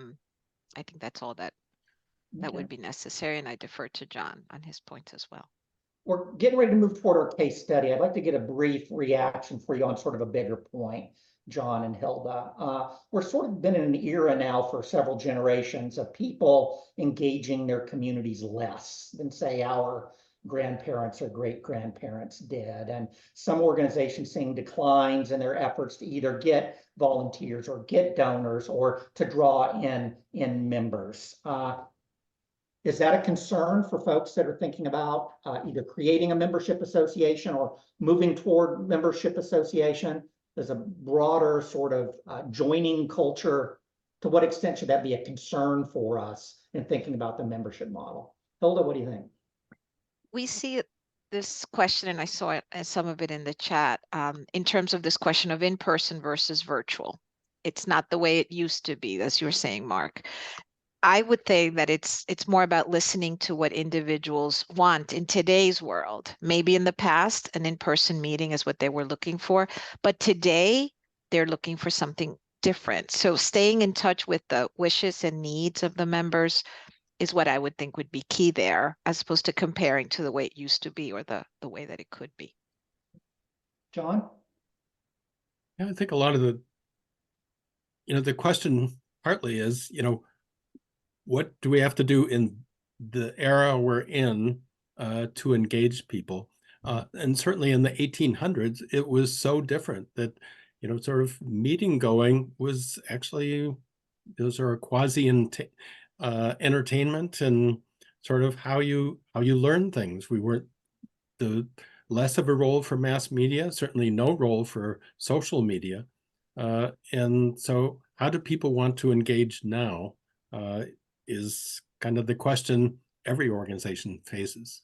Speaker 2: think that's all that would be necessary. And I defer to John on his points as well.
Speaker 4: We're getting ready to move toward our case study. I'd like to get a brief reaction for you on sort of a bigger point, John and Hilda. We're sort of been in an era now for several generations of people engaging their communities less than, say, our grandparents or great-grandparents did. And some organizations seeing declines in their efforts to either get volunteers or get donors or to draw in members. Is that a concern for folks that are thinking about either creating a membership association or moving toward membership association? There's a broader sort of joining culture. To what extent should that be a concern for us in thinking about the membership model? Hilda, what do you think?
Speaker 2: We see this question, and I saw it as some of it in the chat, in terms of this question of in-person versus virtual. It's not the way it used to be, as you were saying, Mark. I would say that it's more about listening to what individuals want in today's world. Maybe in the past, an in-person meeting is what they were looking for, but today they're looking for something different. So staying in touch with the wishes and needs of the members is what I would think would be key there, as opposed to comparing to the way it used to be or the way that it could be.
Speaker 4: John?
Speaker 3: Yeah, I think a lot of the question partly is, what do we have to do in the era we're in to engage people? And certainly in the 1800s, it was so different that, sort of meeting going was actually, those are quasi entertainment and sort of how you learn things. We weren't less of a role for mass media, certainly no role for social media. And so how do people want to engage now? Is kind of the question every organization faces.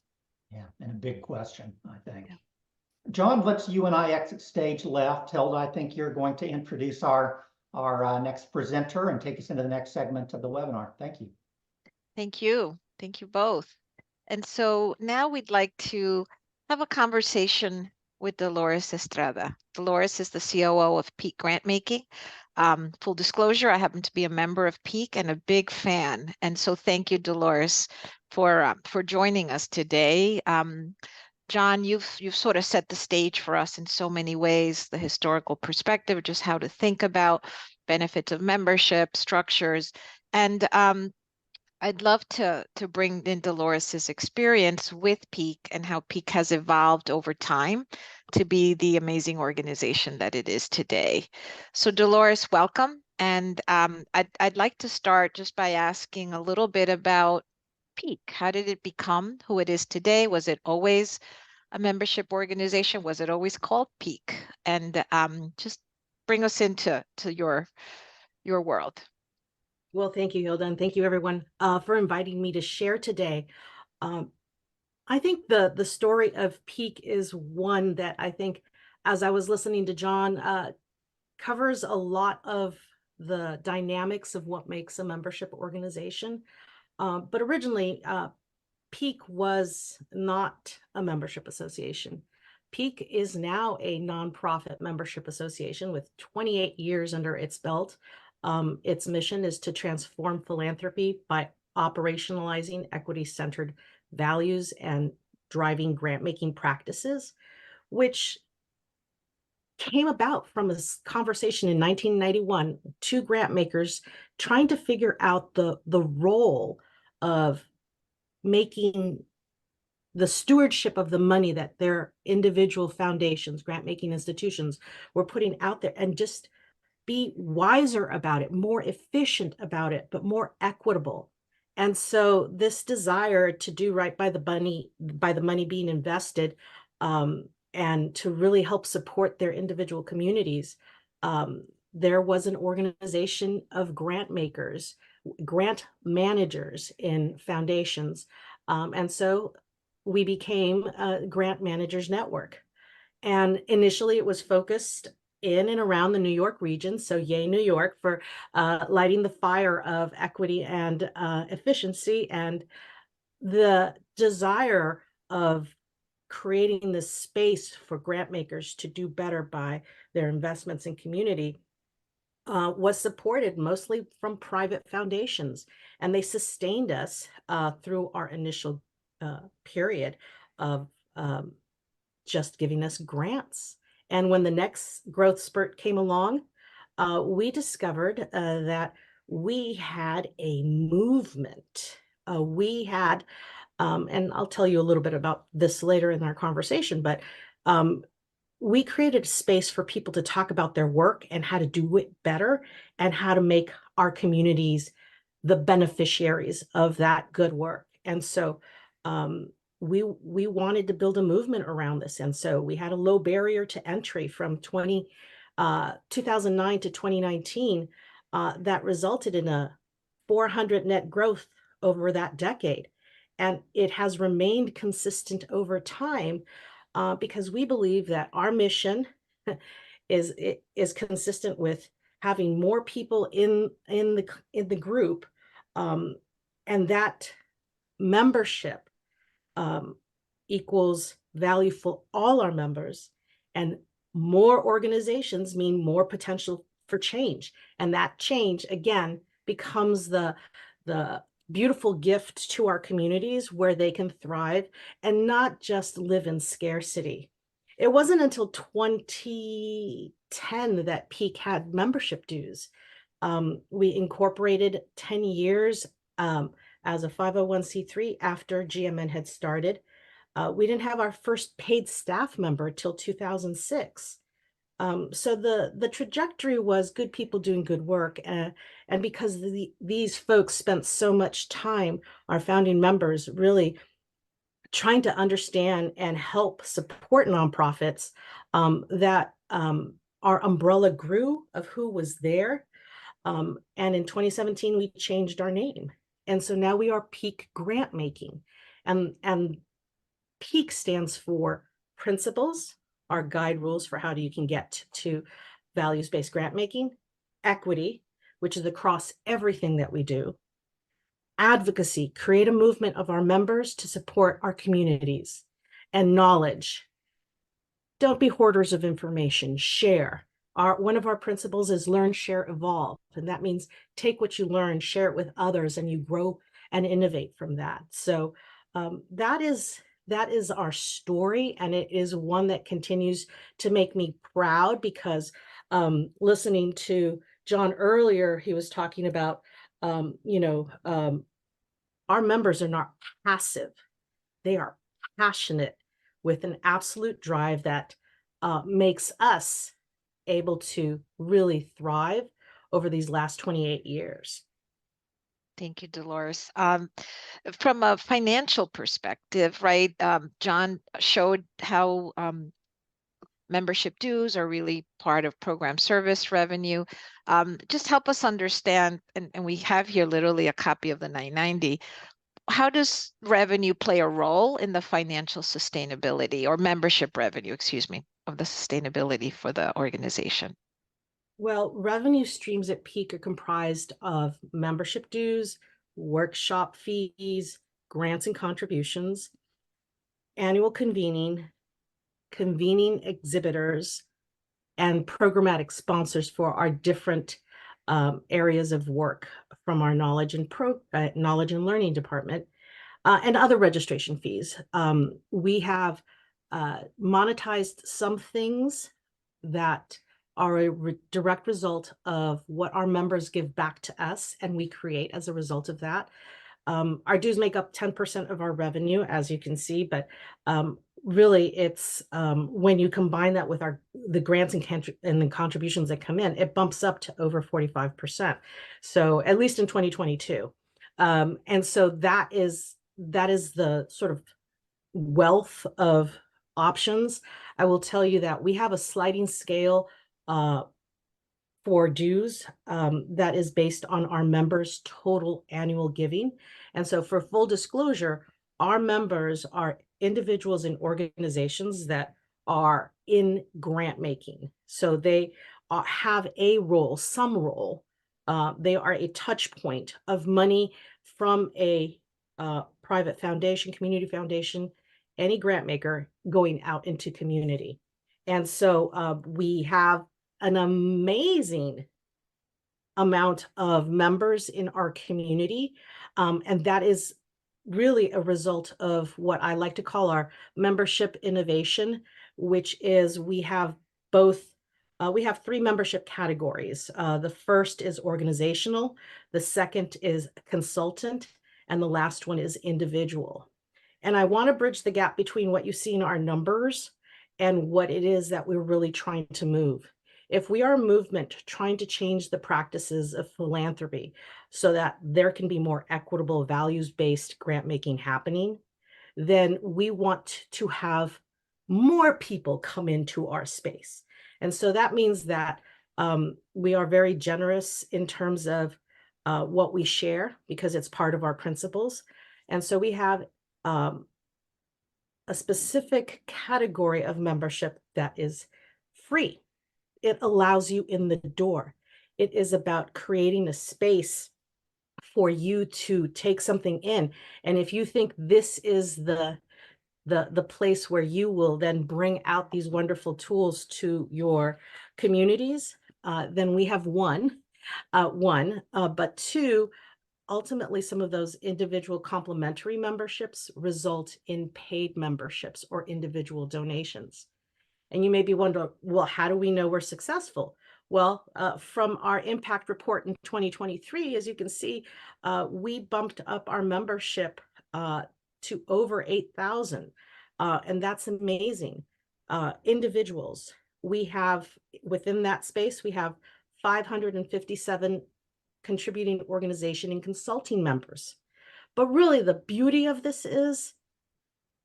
Speaker 4: Yeah, and a big question, I think.
Speaker 2: Yeah.
Speaker 4: John, let's you and I exit stage left. Hilda, I think you're going to introduce our next presenter and take us into the next segment of the webinar. Thank you.
Speaker 2: Thank you. Thank you both. And so now we'd like to have a conversation with Dolores Estrada. Dolores is the COO of Peak Grantmaking. Full disclosure, I happen to be a member of Peak and a big fan. And so thank you, Dolores, for joining us today. John, you've sort of set the stage for us in so many ways, the historical perspective, just how to think about benefits of membership, structures, and I'd love to bring in Dolores's experience with Peak and how Peak has evolved over time to be the amazing organization that it is today. So Dolores, welcome. And I'd like to start just by asking a little bit about Peak. How did it become who it is today? Was it always a membership organization? Was it always called Peak? And just bring us into your world.
Speaker 5: Well, thank you, Hilda, and thank you everyone for inviting me to share today. I think the story of Peak is one that I think, as I was listening to John, covers a lot of the dynamics of what makes a membership organization. But originally, Peak was not a membership association. Peak is now a nonprofit membership association with 28 years under its belt. Its mission is to transform philanthropy by operationalizing equity-centered values and driving grant-making practices, which came about from a conversation in 1991, two grant makers trying to figure out the role of making the stewardship of the money that their individual foundations, grant-making institutions were putting out there, and just be wiser about it, more efficient about it, but more equitable. And so this desire to do right by the money being invested, and to really help support their individual communities, there was an organization of grant makers, grant managers in foundations. And so we became a Grant Managers Network. And initially it was focused in and around the New York region. So yay, New York, for lighting the fire of equity and efficiency, and the desire of creating this space for grant makers to do better by their investments in community was supported mostly from private foundations. And they sustained us through our initial period of just giving us grants. And when the next growth spurt came along, we discovered that we had a movement. We had, and I'll tell you a little bit about this later in our conversation, but we created a space for people to talk about their work and how to do it better and how to make our communities the beneficiaries of that good work. And so we wanted to build a movement around this. And so we had a low barrier to entry from 2009 to 2019 that resulted in a 400 net growth over that decade. And it has remained consistent over time because we believe that our mission is consistent with having more people in the group, and that membership equals value for all our members, and more organizations mean more potential for change. And that change, again, becomes the beautiful gift to our communities where they can thrive and not just live in scarcity. It wasn't until 2010 that Peak had membership dues. We incorporated 10 years as a 501c3 after GMN had started. We didn't have our first paid staff member until 2006. So the trajectory was good people doing good work. And because these folks spent so much time, our founding members, really trying to understand and help support nonprofits, that our umbrella grew of who was there. And in 2017, we changed our name. And so now we are Peak Grant Making. And PEAK stands for principles, our guide rules for how you can get to values-based grant making, equity, which is across everything that we do, advocacy, create a movement of our members to support our communities, and knowledge. Don't be hoarders of information, share. One of our principles is learn, share, evolve. And that means take what you learn, share it with others, and you grow and innovate from that. So that is our story, and it is one that continues to make me proud because listening to John earlier, he was talking about, our members are not passive. They are passionate with an absolute drive that makes us able to really thrive over these last 28 years.
Speaker 2: Thank you, Dolores. From a financial perspective, right? John showed how membership dues are really part of program service revenue. Just help us understand, and we have here literally a copy of the 990. How does revenue play a role in the financial sustainability, or membership revenue, excuse me, of the sustainability for the organization?
Speaker 5: Well, revenue streams at Peak are comprised of membership dues, workshop fees, grants and contributions, annual convening exhibitors, and programmatic sponsors for our different areas of work from our knowledge and learning department, and other registration fees. We have monetized some things that are a direct result of what our members give back to us, and we create as a result of that. Our dues make up 10% of our revenue, as you can see, but really it's when you combine that with the grants and the contributions that come in, it bumps up to over 45%. So at least in 2022. And so that is the sort of wealth of options. I will tell you that we have a sliding scale for dues that is based on our members' total annual giving. And so for full disclosure, our members are individuals and organizations that are in grant making. So they have a role, some role. They are a touch point of money from a private foundation, community foundation, any grant maker going out into community. And so we have an amazing amount of members in our community. And that is really a result of what I like to call our membership innovation, which is we have three membership categories. The first is organizational, the second is consultant, and the last one is individual. And I want to bridge the gap between what you see in our numbers and what it is that we're really trying to move. If we are a movement trying to change the practices of philanthropy so that there can be more equitable, values-based grant making happening, then we want to have more people come into our space. And so that means that we are very generous in terms of what we share because it's part of our principles. And so we have a specific category of membership that is free. It allows you in the door. It is about creating a space for you to take something in. And if you think this is the place where you will then bring out these wonderful tools to your communities, then we have but two, ultimately, some of those individual complementary memberships result in paid memberships or individual donations. And you may be wondering, well, how do we know we're successful? Well, from our impact report in 2023, as you can see, we bumped up our membership to over 8,000. And that's amazing. Individuals, we have within that space, we have 557 contributing organization and consulting members. But really the beauty of this is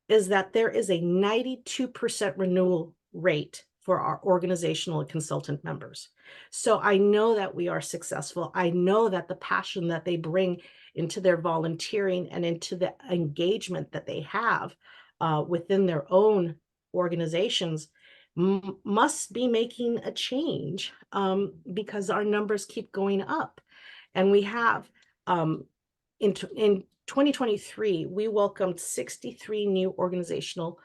Speaker 5: that there is a 92% renewal rate for our organizational and consultant members. So I know that we are successful. I know that the passion that they bring into their volunteering and into the engagement that they have within their own organizations must be making a change because our numbers keep going up. And we have, in 2023, we welcomed 63 new organizational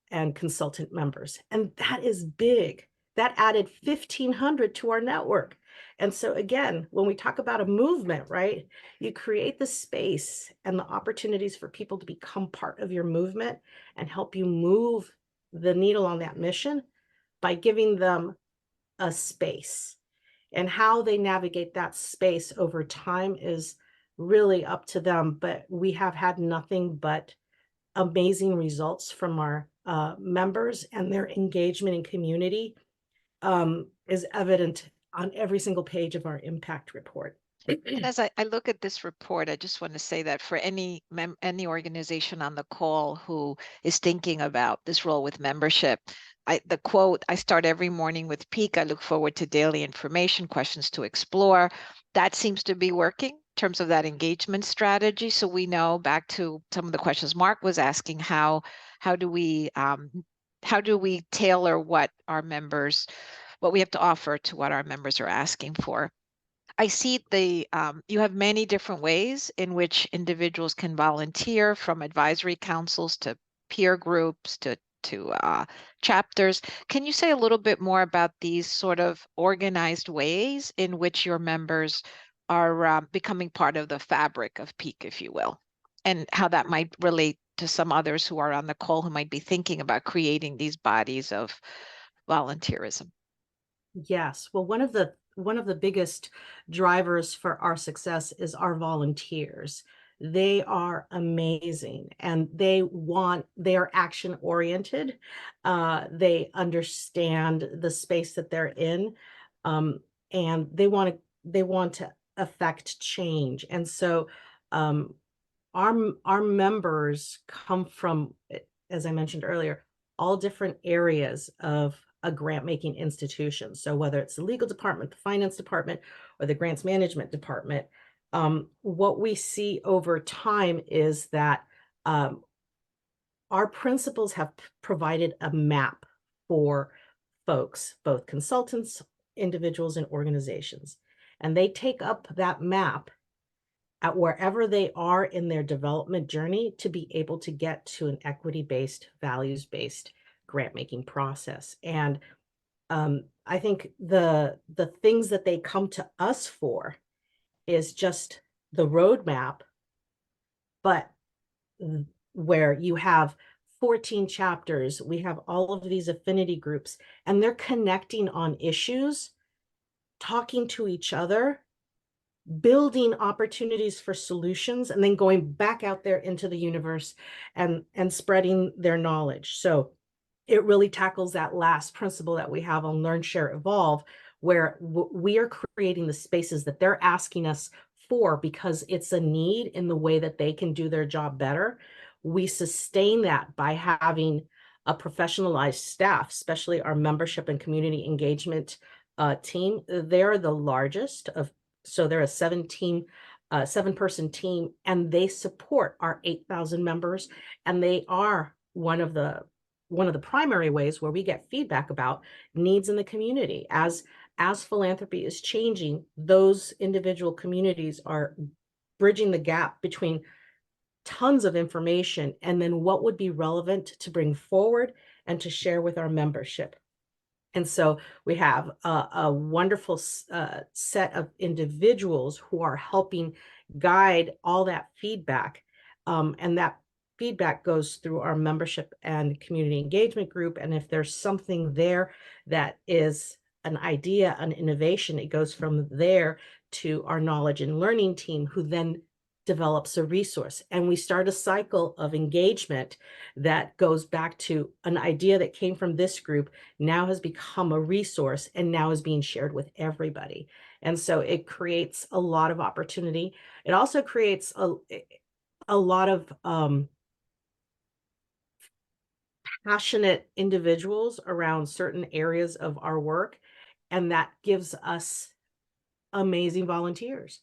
Speaker 5: and consultant members. And that is big. That added 1,500 to our network. And so again, when we talk about a movement, right, you create the space and the opportunities for people to become part of your movement and help you move the needle on that mission by giving them a space. And how they navigate that space over time is really up to them. But we have had nothing but amazing results from our members, and their engagement in community is evident on every single page of our impact report.
Speaker 2: And as I look at this report, I just want to say that for any organization on the call who is thinking about this role with membership, the quote, "I start every morning with Peak. I look forward to daily information, questions to explore." That seems to be working in terms of that engagement strategy. So we know, back to some of the questions Mark was asking, how do we tailor what we have to offer to what our members are asking for. I see you have many different ways in which individuals can volunteer, from advisory councils to peer groups to chapters. Can you say a little bit more about these sort of organized ways in which your members are becoming part of the fabric of Peak, if you will, and how that might relate to some others who are on the call who might be thinking about creating these bodies of volunteerism?
Speaker 5: Yes. Well, one of the biggest drivers for our success is our volunteers. They are amazing, and they are action oriented. They understand the space that they're in, and they want to affect change. And so our members come from, as I mentioned earlier, all different areas of a grant making institution. So whether it's the legal department, the finance department, or the grants management department, what we see over time is that our principals have provided a map for folks, both consultants, individuals, and organizations. And they take up that map at wherever they are in their development journey to be able to get to an equity-based, values-based grant-making process. And I think the things that they come to us for is just the roadmap, but where you have 14 chapters, we have all of these affinity groups, and they're connecting on issues, talking to each other, building opportunities for solutions, and then going back out there into the universe and spreading their knowledge. So it really tackles that last principle that we have on Learn, Share, Evolve, where we are creating the spaces that they're asking us for because it's a need in the way that they can do their job better. We sustain that by having a professionalized staff, especially our membership and community engagement team. They're the largest of, so they're a 7-person team, and they support our 8,000 members. And they are one of the primary ways where we get feedback about needs in the community. As philanthropy is changing, those individual communities are bridging the gap between tons of information and then what would be relevant to bring forward and to share with our membership. And so we have a wonderful set of individuals who are helping guide all that feedback. And that feedback goes through our membership and community engagement group. And if there's something there that is an idea, an innovation, it goes from there to our knowledge and learning team, who then develops a resource. And we start a cycle of engagement that goes back to an idea that came from this group, now has become a resource, and now is being shared with everybody. And so it creates a lot of opportunity. It also creates a lot of passionate individuals around certain areas of our work, and that gives us amazing volunteers.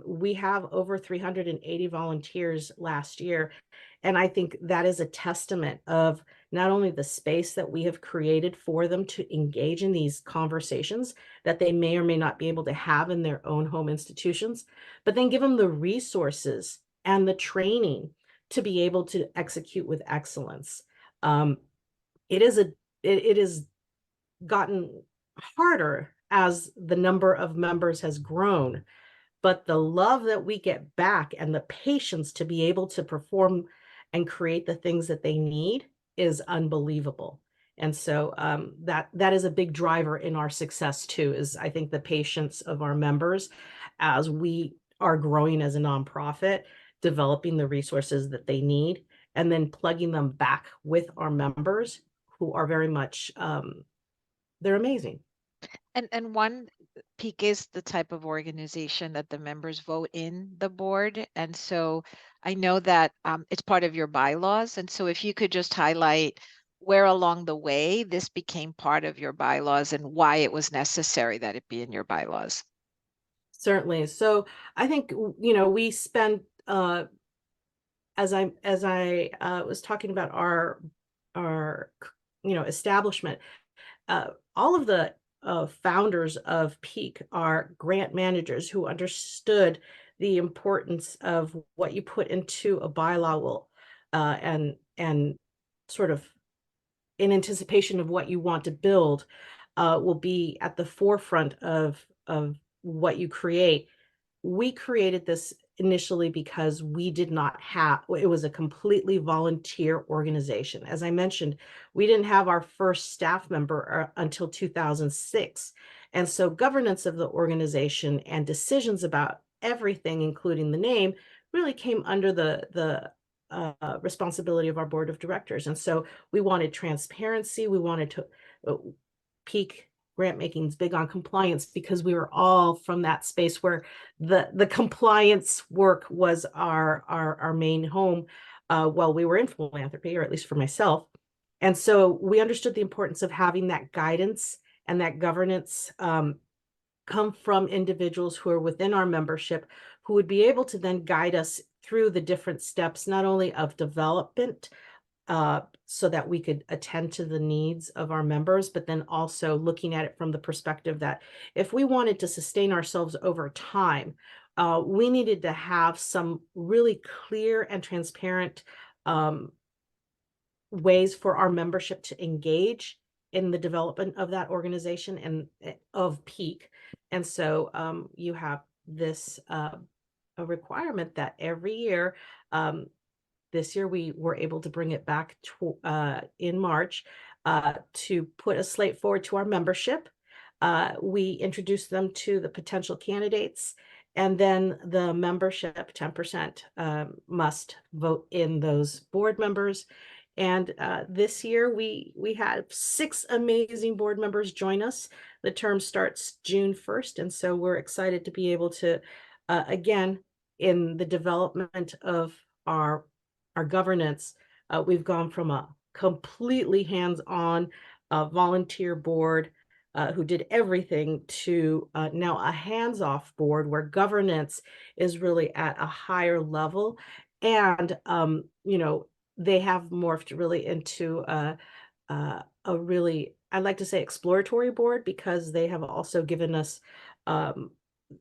Speaker 5: We have over 380 volunteers last year, and I think that is a testament of not only the space that we have created for them to engage in these conversations that they may or may not be able to have in their own home institutions, but then give them the resources and the training to be able to execute with excellence. Um, it is gotten harder as the number of members has grown, but the love that we get back and the patience to be able to perform and create the things that they need is unbelievable. And so that is a big driver in our success too, is I think the patience of our members as we are growing as a nonprofit, developing the resources that they need, and then plugging them back with our members who are very much they're amazing.
Speaker 2: And one, Peak is the type of organization that the members vote in the board. And so I know that it's part of your bylaws. And so if you could just highlight where along the way this became part of your bylaws and why it was necessary that it be in your bylaws.
Speaker 5: Certainly. So I think, we spend as I was talking about our establishment, all of the founders of Peak are grant managers who understood the importance of what you put into a bylaw will and sort of in anticipation of what you want to build will be at the forefront of what you create. We created this initially because we did not have, it was a completely volunteer organization. As I mentioned, we didn't have our first staff member until 2006. And so governance of the organization and decisions about everything, including the name, really came under the responsibility of our board of directors. And so we wanted transparency. We wanted to Peak grant making is big on compliance because we were all from that space where the compliance work was our main home while we were in philanthropy, or at least for myself. And so we understood the importance of having that guidance and that governance come from individuals who are within our membership, who would be able to then guide us through the different steps, not only of development, so that we could attend to the needs of our members, but then also looking at it from the perspective that if we wanted to sustain ourselves over time, we needed to have some really clear and transparent ways for our membership to engage in the development of that organization and of Peak. And so you have this a requirement that every year, this year we were able to bring it back to, in March to put a slate forward to our membership. We introduced them to the potential candidates, and then the membership 10% must vote in those board members. And this year we had 6 amazing board members join us. The term starts June 1st, and so we're excited to be able to again, in the development of our governance, we've gone from a completely hands-on volunteer board who did everything to now a hands-off board where governance is really at a higher level. And, they have morphed really into a really, I like to say, exploratory board, because they have also given us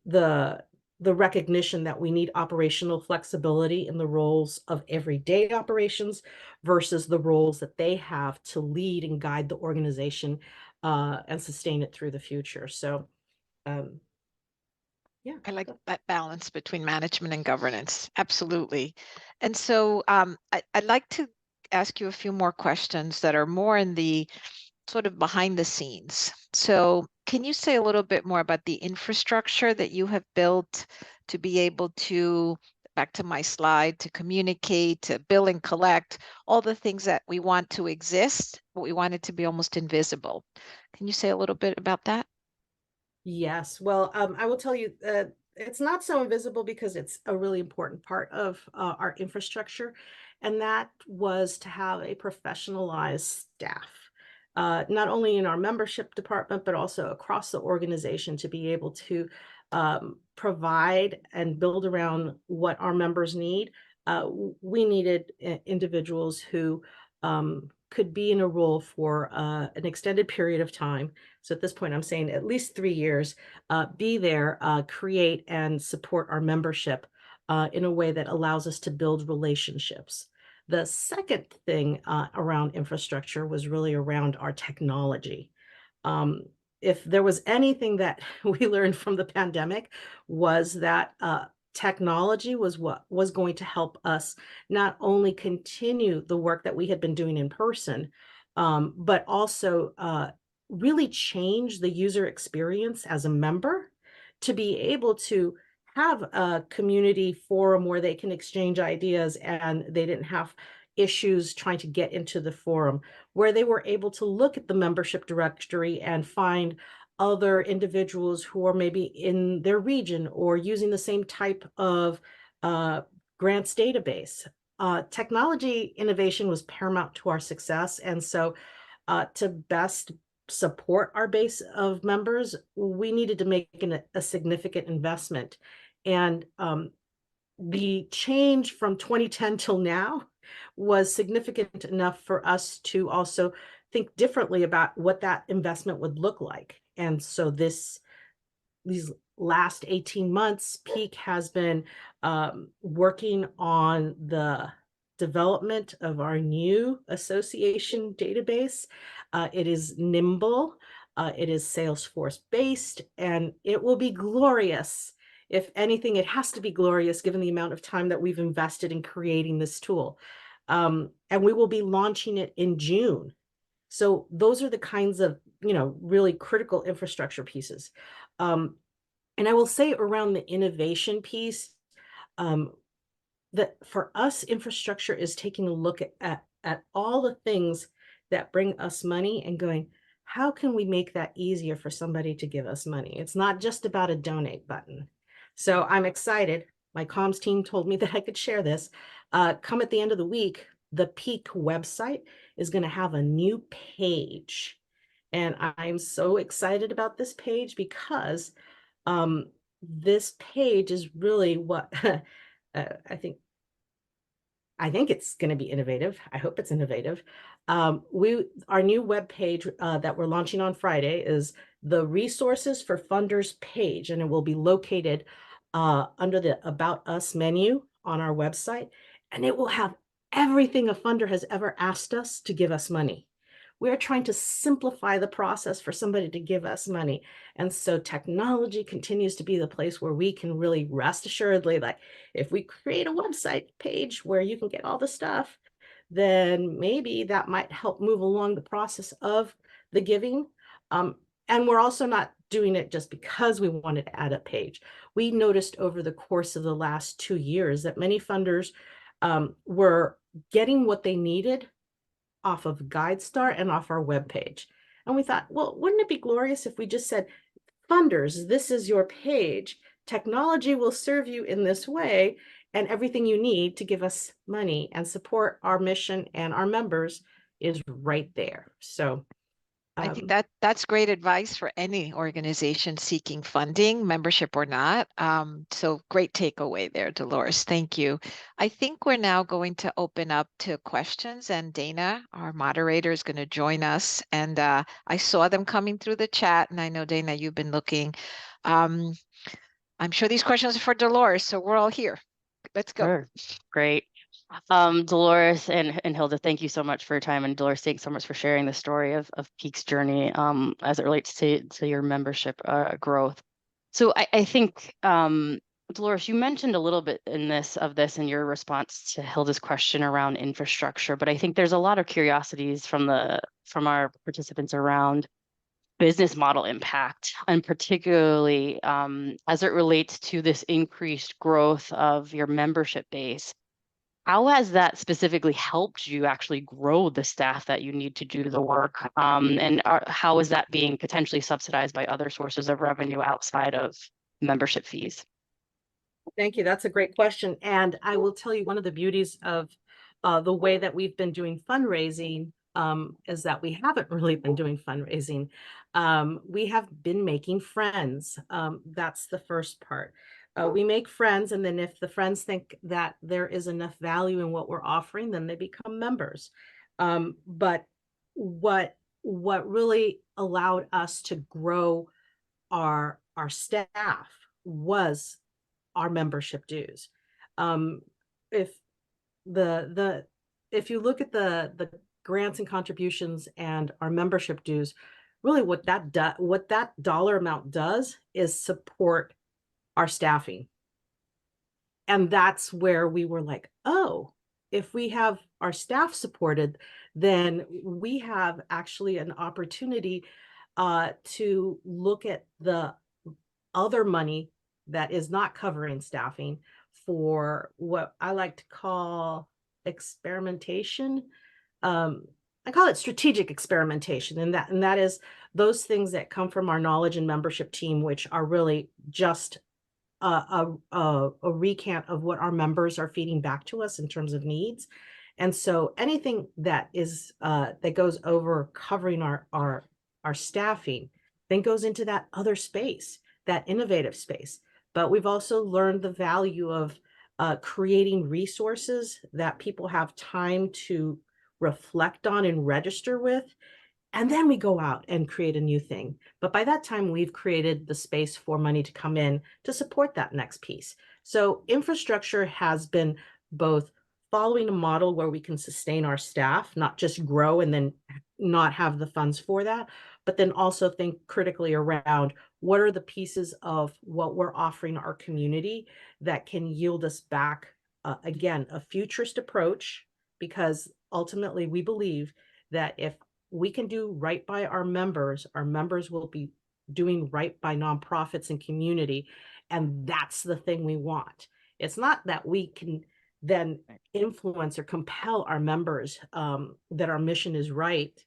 Speaker 5: the recognition that we need operational flexibility in the roles of everyday operations versus the roles that they have to lead and guide the organization and sustain it through the future. So, yeah.
Speaker 2: I like that balance between management and governance. Absolutely. And so I'd like to ask you a few more questions that are more in the sort of behind the scenes. So can you say a little bit more about the infrastructure that you have built to be able to, back to my slide, to communicate, to bill and collect, all the things that we want to exist, but we want it to be almost invisible. Can you say a little bit about that?
Speaker 5: Yes. Well, I will tell you, it's not so invisible because it's a really important part of our infrastructure. and that was to have a professionalized staff, not only in our membership department, but also across the organization, to be able to provide and build around what our members need. We needed individuals who could be in a role for an extended period of time. So at this point, I'm saying at least 3 years, be there, create and support our membership in a way that allows us to build relationships. The second thing around infrastructure was really around our technology. If there was anything that we learned from the pandemic, was that technology was what was going to help us not only continue the work that we had been doing in person, but also really change the user experience as a member, to be able to have a community forum where they can exchange ideas and they didn't have issues trying to get into the forum, where they were able to look at the membership directory and find other individuals who are maybe in their region or using the same type of grants database. Technology innovation was paramount to our success. And so to best support our base of members, we needed to make a significant investment. And the change from 2010 till now was significant enough for us to also think differently about what that investment would look like. And so these last 18 months, Peak has been working on the development of our new association database. It is nimble, it is Salesforce based, and it will be glorious. If anything, it has to be glorious given the amount of time that we've invested in creating this tool. And we will be launching it in June. So those are the kinds of, really critical infrastructure pieces. And I will say around the innovation piece, that for us, infrastructure is taking a look at all the things that bring us money and going, how can we make that easier for somebody to give us money? It's not just about a donate button. So I'm excited. My comms team told me that I could share this. Come at the end of the week, the Peak website is going to have a new page. And I'm so excited about this page because this page is really what I think it's going to be innovative. I hope it's innovative. Our new web page that we're launching on Friday is the Resources for Funders page, and it will be located under the About Us menu on our website, and it will have everything a funder has ever asked us to give us money. We're trying to simplify the process for somebody to give us money. And so technology continues to be the place where we can really rest assuredly, like if we create a website page where you can get all the stuff, then maybe that might help move along the process of the giving. And we're also not doing it just because we wanted to add a page. We noticed over the course of the last 2 years that many funders were getting what they needed off of GuideStar and off our webpage. And we thought, well, wouldn't it be glorious if we just said, funders, this is your page. Technology will serve you in this way, and everything you need to give us money and support our mission and our members is right there. So
Speaker 2: I think that's great advice for any organization seeking funding, membership or not. So great takeaway there, Dolores. Thank you. I think we're now going to open up to questions, and Dana, our moderator, is going to join us. And I saw them coming through the chat, and I know, Dana, you've been looking. I'm sure these questions are for Dolores, so we're all here. Let's go.
Speaker 6: Sure. Great. Dolores and Hilda, thank you so much for your time. And Dolores, thanks so much for sharing the story of Peak's journey as it relates to your membership growth. So I think, Dolores, you mentioned a little bit in in your response to Hilda's question around infrastructure, but I think there's a lot of curiosities from our participants around business model impact, and particularly as it relates to this increased growth of your membership base. How has that specifically helped you actually grow the staff that you need to do the work? And how is that being potentially subsidized by other sources of revenue outside of membership fees?
Speaker 5: Thank you. That's a great question. And I will tell you, one of the beauties of the way that we've been doing fundraising is that we haven't really been doing fundraising. We have been making friends. That's the first part. We make friends, and then if the friends think that there is enough value in what we're offering, then they become members. But what really allowed us to grow our staff was our membership dues. If if you look at the grants and contributions and our membership dues, really what that dollar amount does is support our staffing. And that's where we were like, oh, if we have our staff supported, then we have actually an opportunity to look at the other money that is not covering staffing for what I like to call experimentation. I call it strategic experimentation, and that is those things that come from our knowledge and membership team, which are really just a recant of what our members are feeding back to us in terms of needs. And so anything that is that goes over covering our staffing then goes into that other space, that innovative space. But we've also learned the value of creating resources that people have time to reflect on and register with. And then we go out and create a new thing. But by that time, we've created the space for money to come in to support that next piece. So infrastructure has been both following a model where we can sustain our staff, not just grow and then not have the funds for that, but then also think critically around what are the pieces of what we're offering our community that can yield us back, again, a futurist approach, because ultimately we believe that if we can do right by our members will be doing right by nonprofits and community. And that's the thing we want. It's not that we can then influence or compel our members that our mission is right,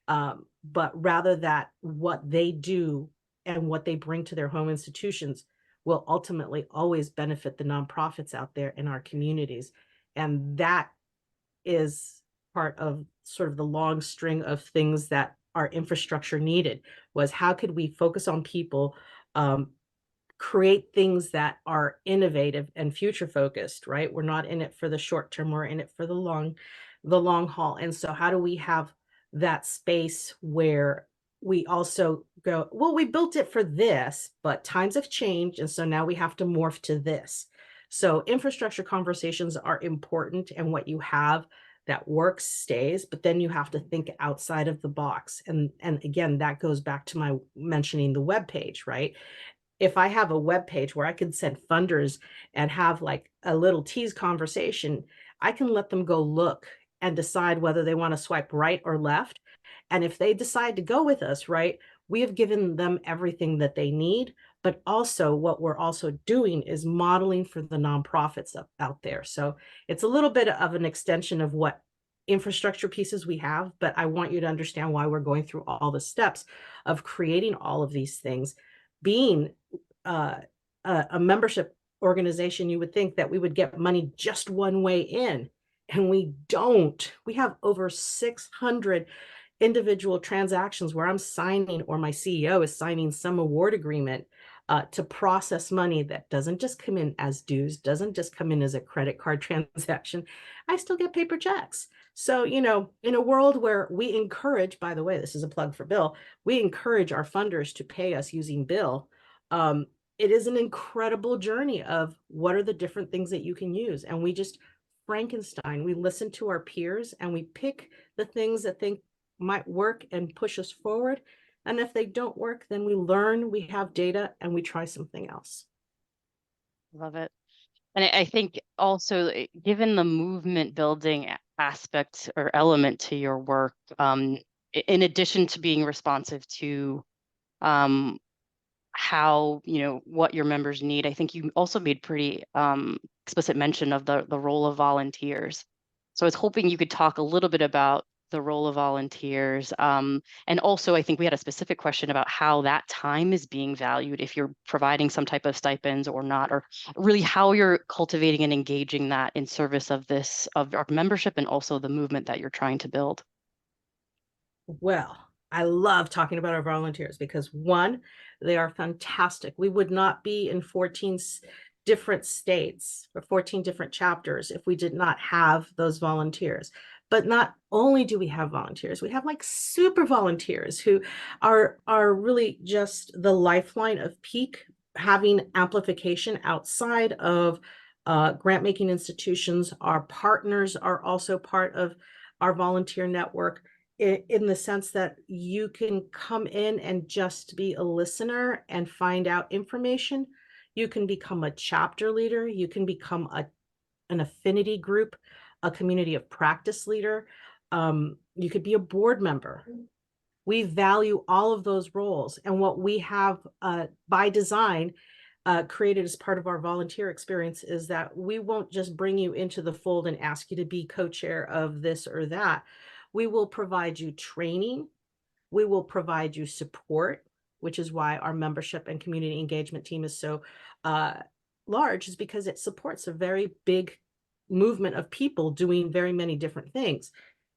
Speaker 5: but rather that what they do and what they bring to their home institutions will ultimately always benefit the nonprofits out there in our communities. And that is part of sort of the long string of things that our infrastructure needed, was how could we focus on people, create things that are innovative and future focused, right? We're not in it for the short term, we're in it for the long haul. And so how do we have that space where we also go, well, we built it for this, but times have changed, and so now we have to morph to this. So infrastructure conversations are important, and what you have that works stays, but then you have to think outside of the box. And again, that goes back to my mentioning the web page, right? If I have a web page where I can send funders and have like a little tease conversation, I can let them go look and decide whether they want to swipe right or left. And if they decide to go with us, right, we have given them everything that they need. But also what we're also doing is modeling for the nonprofits out there. So it's a little bit of an extension of what infrastructure pieces we have, but I want you to understand why we're going through all the steps of creating all of these things. Being a membership organization, you would think that we would get money just one way in, and we don't. We have over 600 individual transactions where I'm signing, or my CEO is signing some award agreement to process money that doesn't just come in as dues, doesn't just come in as a credit card transaction. I still get paper checks. So, you know, in a world where we encourage, by the way, this is a plug for Bill, we encourage our funders to pay us using Bill. It is an incredible journey of what are the different things that you can use. And we just Frankenstein, we listen to our peers and we pick the things that think might work and push us forward. And if they don't work, then we learn, we have data, and we try something else.
Speaker 6: Love it. And I think also, given the movement building aspect or element to your work, in addition to being responsive to how, you know, what your members need, I think you also made pretty explicit mention of the role of volunteers. So I was hoping you could talk a little bit about the role of volunteers. And also, I think we had a specific question about how that time is being valued, if you're providing some type of stipends or not, or really how you're cultivating and engaging that in service of this, of our membership and also the movement that you're trying to build.
Speaker 5: Well, I love talking about our volunteers because one, they are fantastic. We would not be in 14 different states or 14 different chapters if we did not have those volunteers. But not only do we have volunteers, we have like super volunteers who are really just the lifeline of Peak, having amplification outside of grant making institutions. Our partners are also part of our volunteer network, in the sense that you can come in and just be a listener and find out information. You can become a chapter leader. You can become an affinity group, a community of practice leader. You could be a board member. We value all of those roles. And what we have by design created as part of our volunteer experience is that we won't just bring you into the fold and ask you to be co-chair of this or that. We will provide you training. We will provide you support, which is why our membership and community engagement team is so large, is because it supports a very big movement of people doing very many different things.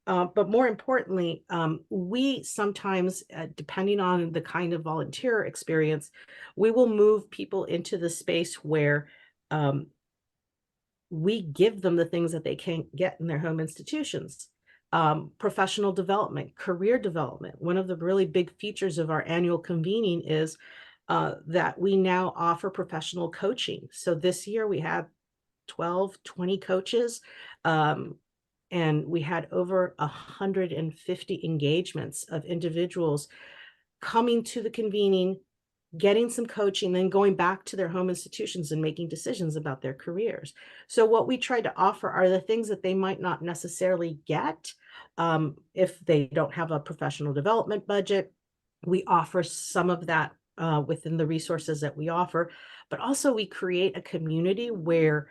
Speaker 5: But more importantly, we sometimes, depending on the kind of volunteer experience, we will move people into the space where we give them the things that they can't get in their home institutions. Professional development, career development. One of the really big features of our annual convening is that we now offer professional coaching. So this year we had 20 coaches, and we had over 150 engagements of individuals coming to the convening, getting some coaching, then going back to their home institutions and making decisions about their careers. So what we try to offer are the things that they might not necessarily get if they don't have a professional development budget. We offer some of that within the resources that we offer, but also we create a community where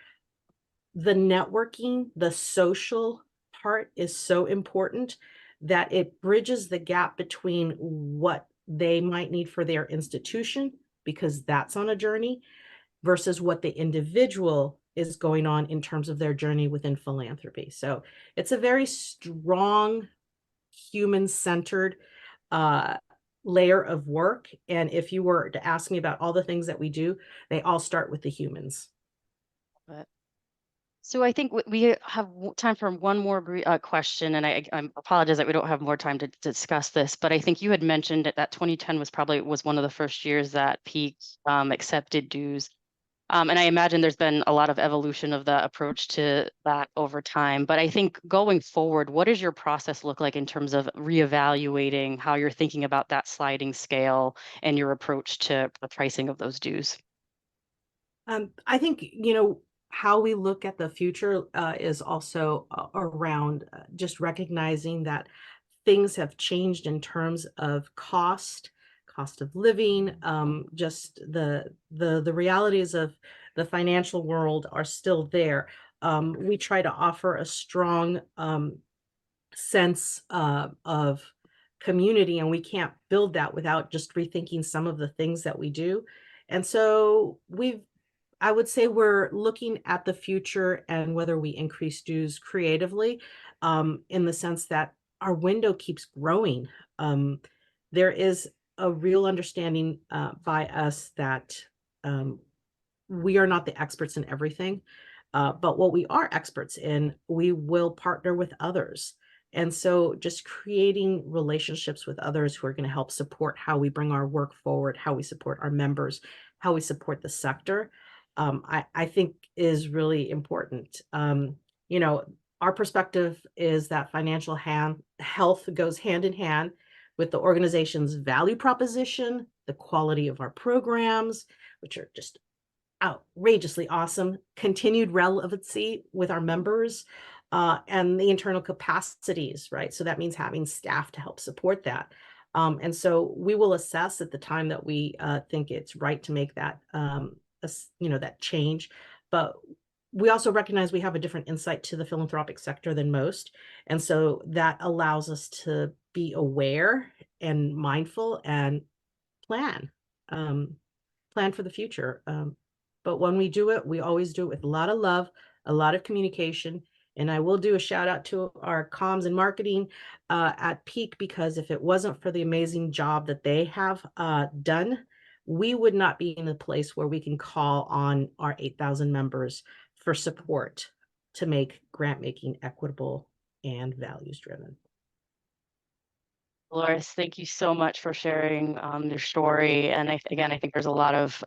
Speaker 5: the networking, the social part is so important that it bridges the gap between what they might need for their institution, because that's on a journey, versus what the individual is going on in terms of their journey within philanthropy. So it's a very strong, human-centered layer of work. And if you were to ask me about all the things that we do, they all start with the humans.
Speaker 6: But so I think we have time for one more question, and I apologize that we don't have more time to discuss this, but I think you had mentioned that 2010 was one of the first years that Peak accepted dues. And I imagine there's been a lot of evolution of the approach to that over time. But I think going forward, what does your process look like in terms of reevaluating how you're thinking about that sliding scale and your approach to the pricing of those dues?
Speaker 5: I think, how we look at the future is also around just recognizing that things have changed in terms of cost of living. Just the realities of the financial world are still there. We try to offer a strong sense of community, and we can't build that without just rethinking some of the things that we do. And so I would say we're looking at the future and whether we increase dues creatively, in the sense that our window keeps growing. There is a real understanding by us that we are not the experts in everything, but what we are experts in, we will partner with others. And so just creating relationships with others who are going to help support how we bring our work forward, how we support our members, how we support the sector, I think is really important. Our perspective is that financial health goes hand in hand with the organization's value proposition, the quality of our programs, which are just outrageously awesome, continued relevancy with our members, and the internal capacities, right? So that means having staff to help support that. And so we will assess at the time that we think it's right to make that that change. But we also recognize we have a different insight to the philanthropic sector than most. And so that allows us to be aware and mindful and plan, plan for the future. But when we do it, we always do it with a lot of love, a lot of communication. And I will do a shout out to our comms and marketing at Peak, because if it wasn't for the amazing job that they have done, we would not be in a place where we can call on our 8,000 members for support to make grant making equitable and values driven.
Speaker 6: Dolores, thank you so much for sharing your story. And again, I think there's a lot of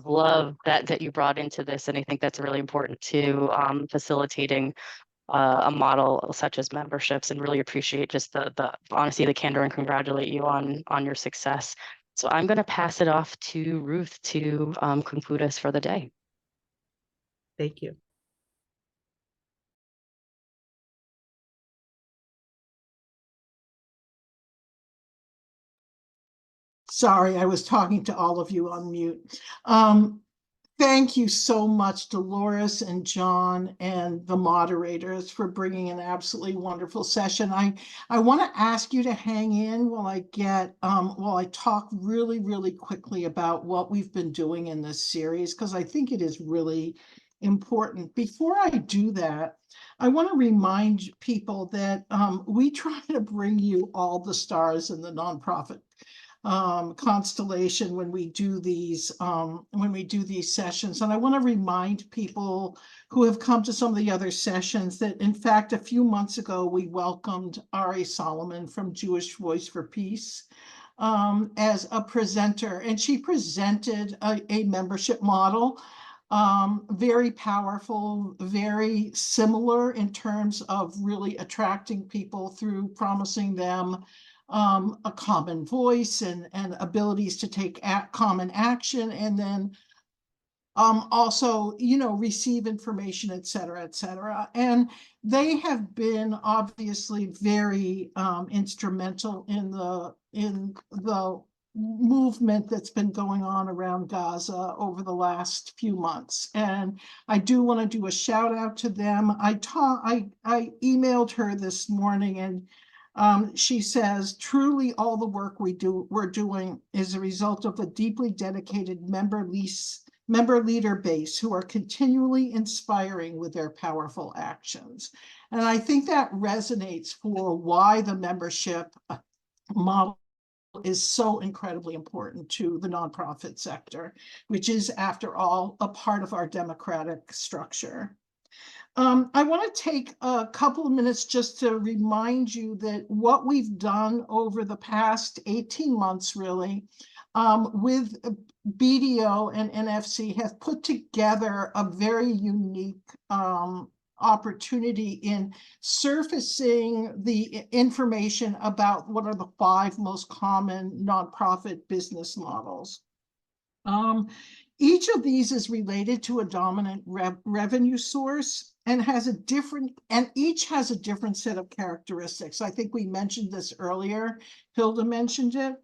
Speaker 6: love that you brought into this. And I think that's really important to facilitating a model such as memberships, and really appreciate just the honesty, the candor, and congratulate you on your success. So I'm going to pass it off to Ruth to conclude us for the day.
Speaker 5: Thank you.
Speaker 7: Sorry, I was talking to all of you on mute. Thank you so much, Dolores and John and the moderators, for bringing an absolutely wonderful session. I want to ask you to hang in while I talk really, really quickly about what we've been doing in this series, because I think it is really important. Before I do that, I want to remind people that we try to bring you all the stars in the nonprofit constellation when we do these sessions. And I want to remind people who have come to some of the other sessions that, in fact, a few months ago, we welcomed Ari Solomon from Jewish Voice for Peace as a presenter, and she presented a membership model, very powerful, very similar in terms of really attracting people through promising them a common voice and abilities to take common action, and then also, receive information, et cetera, et cetera. And they have been obviously very instrumental in the movement that's been going on around Gaza over the last few months. And I do want to do a shout out to them. I emailed her this morning, and she says, truly all the work we're doing is a result of a deeply dedicated member leader base who are continually inspiring with their powerful actions. And I think that resonates for why the membership model is so incredibly important to the nonprofit sector, which is, after all, a part of our democratic structure. I want to take a couple of minutes just to remind you that what we've done over the past 18 months, really, with BDO and NFC, have put together a very unique opportunity in surfacing the information about what are the 5 most common nonprofit business models. Each of these is related to a dominant revenue source and each has a different set of characteristics. I think we mentioned this earlier. Hilda mentioned it.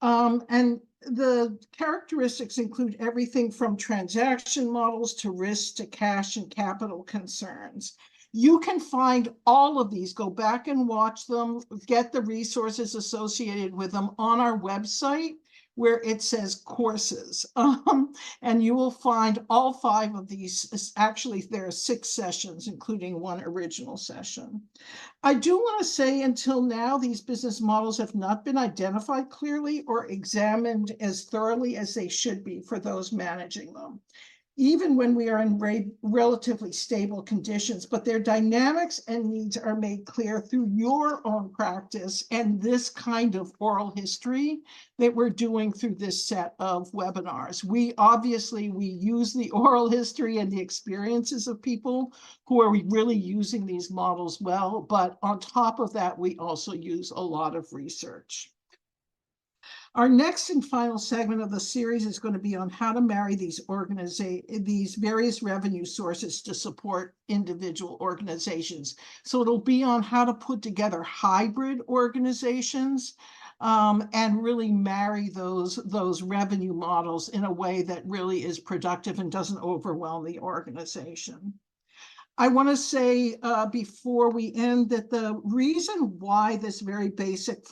Speaker 7: And the characteristics include everything from transaction models to risk to cash and capital concerns. You can find all of these, go back and watch them, get the resources associated with them on our website, where it says courses, and you will find all 5 of these. Actually, there are 6 sessions, including 1 original session. I do want to say, until now, these business models have not been identified clearly or examined as thoroughly as they should be for those managing them, even when we are in relatively stable conditions, but their dynamics and needs are made clear through your own practice and this kind of oral history that we're doing through this set of webinars. We use the oral history and the experiences of people who are really using these models well, but on top of that, we also use a lot of research. Our next and final segment of the series is going to be on how to marry these various revenue sources to support individual organizations. So it'll be on how to put together hybrid organizations and really marry those revenue models in a way that really is productive and doesn't overwhelm the organization. I want to say before we end that the reason why this very basic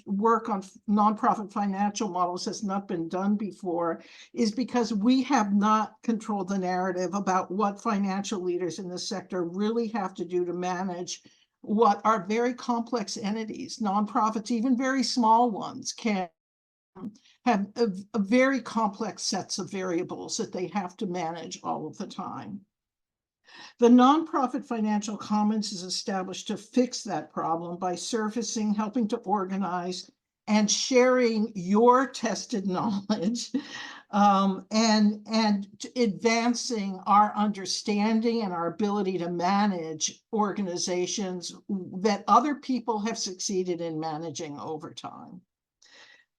Speaker 7: work on nonprofit financial models has not been done before is because we have not controlled the narrative about what financial leaders in this sector really have to do to manage what are very complex entities. Nonprofits, even very small ones, can have a very complex sets of variables that they have to manage all of the time. The nonprofit financial commons is established to fix that problem by surfacing, helping to organize, and sharing your tested knowledge, and advancing our understanding and our ability to manage organizations that other people have succeeded in managing over time.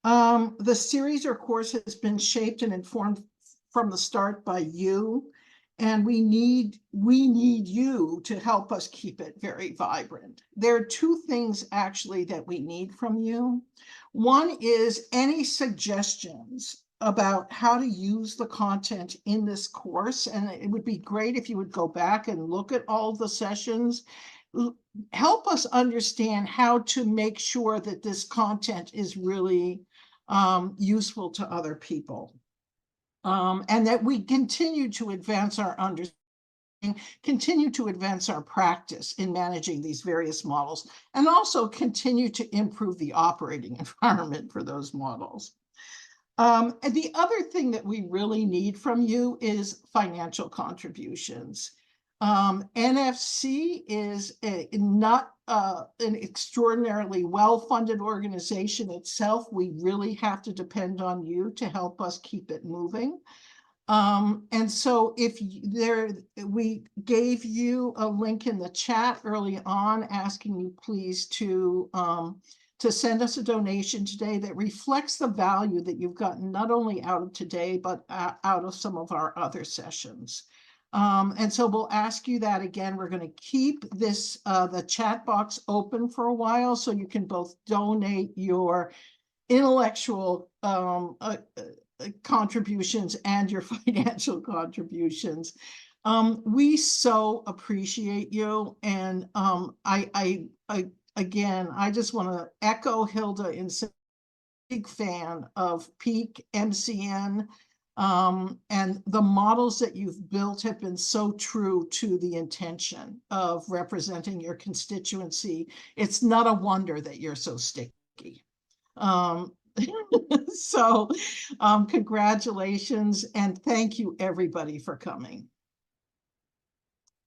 Speaker 7: The series or course has been shaped and informed from the start by you. And we need you to help us keep it very vibrant. There are two things actually that we need from you. One is any suggestions about how to use the content in this course. And it would be great if you would go back and look at all the sessions. Help us understand how to make sure that this content is really useful to other people. And that we continue to advance our understanding, continue to advance our practice in managing these various models, and also continue to improve the operating environment for those models. And the other thing that we really need from you is financial contributions. NFC is not an extraordinarily well-funded organization itself. We really have to depend on you to help us keep it moving. And so we gave you a link in the chat early on asking you please to send us a donation today that reflects the value that you've gotten not only out of today, but out of some of our other sessions. And so we'll ask you that again. We're going to keep this the chat box open for a while so you can both donate your intellectual contributions and your financial contributions. We so appreciate you, and again, I just want to echo Hilda in saying big fan of Peak, MCN. And the models that you've built have been so true to the intention of representing your constituency. It's not a wonder that you're so sticky. So congratulations, and thank you everybody for coming.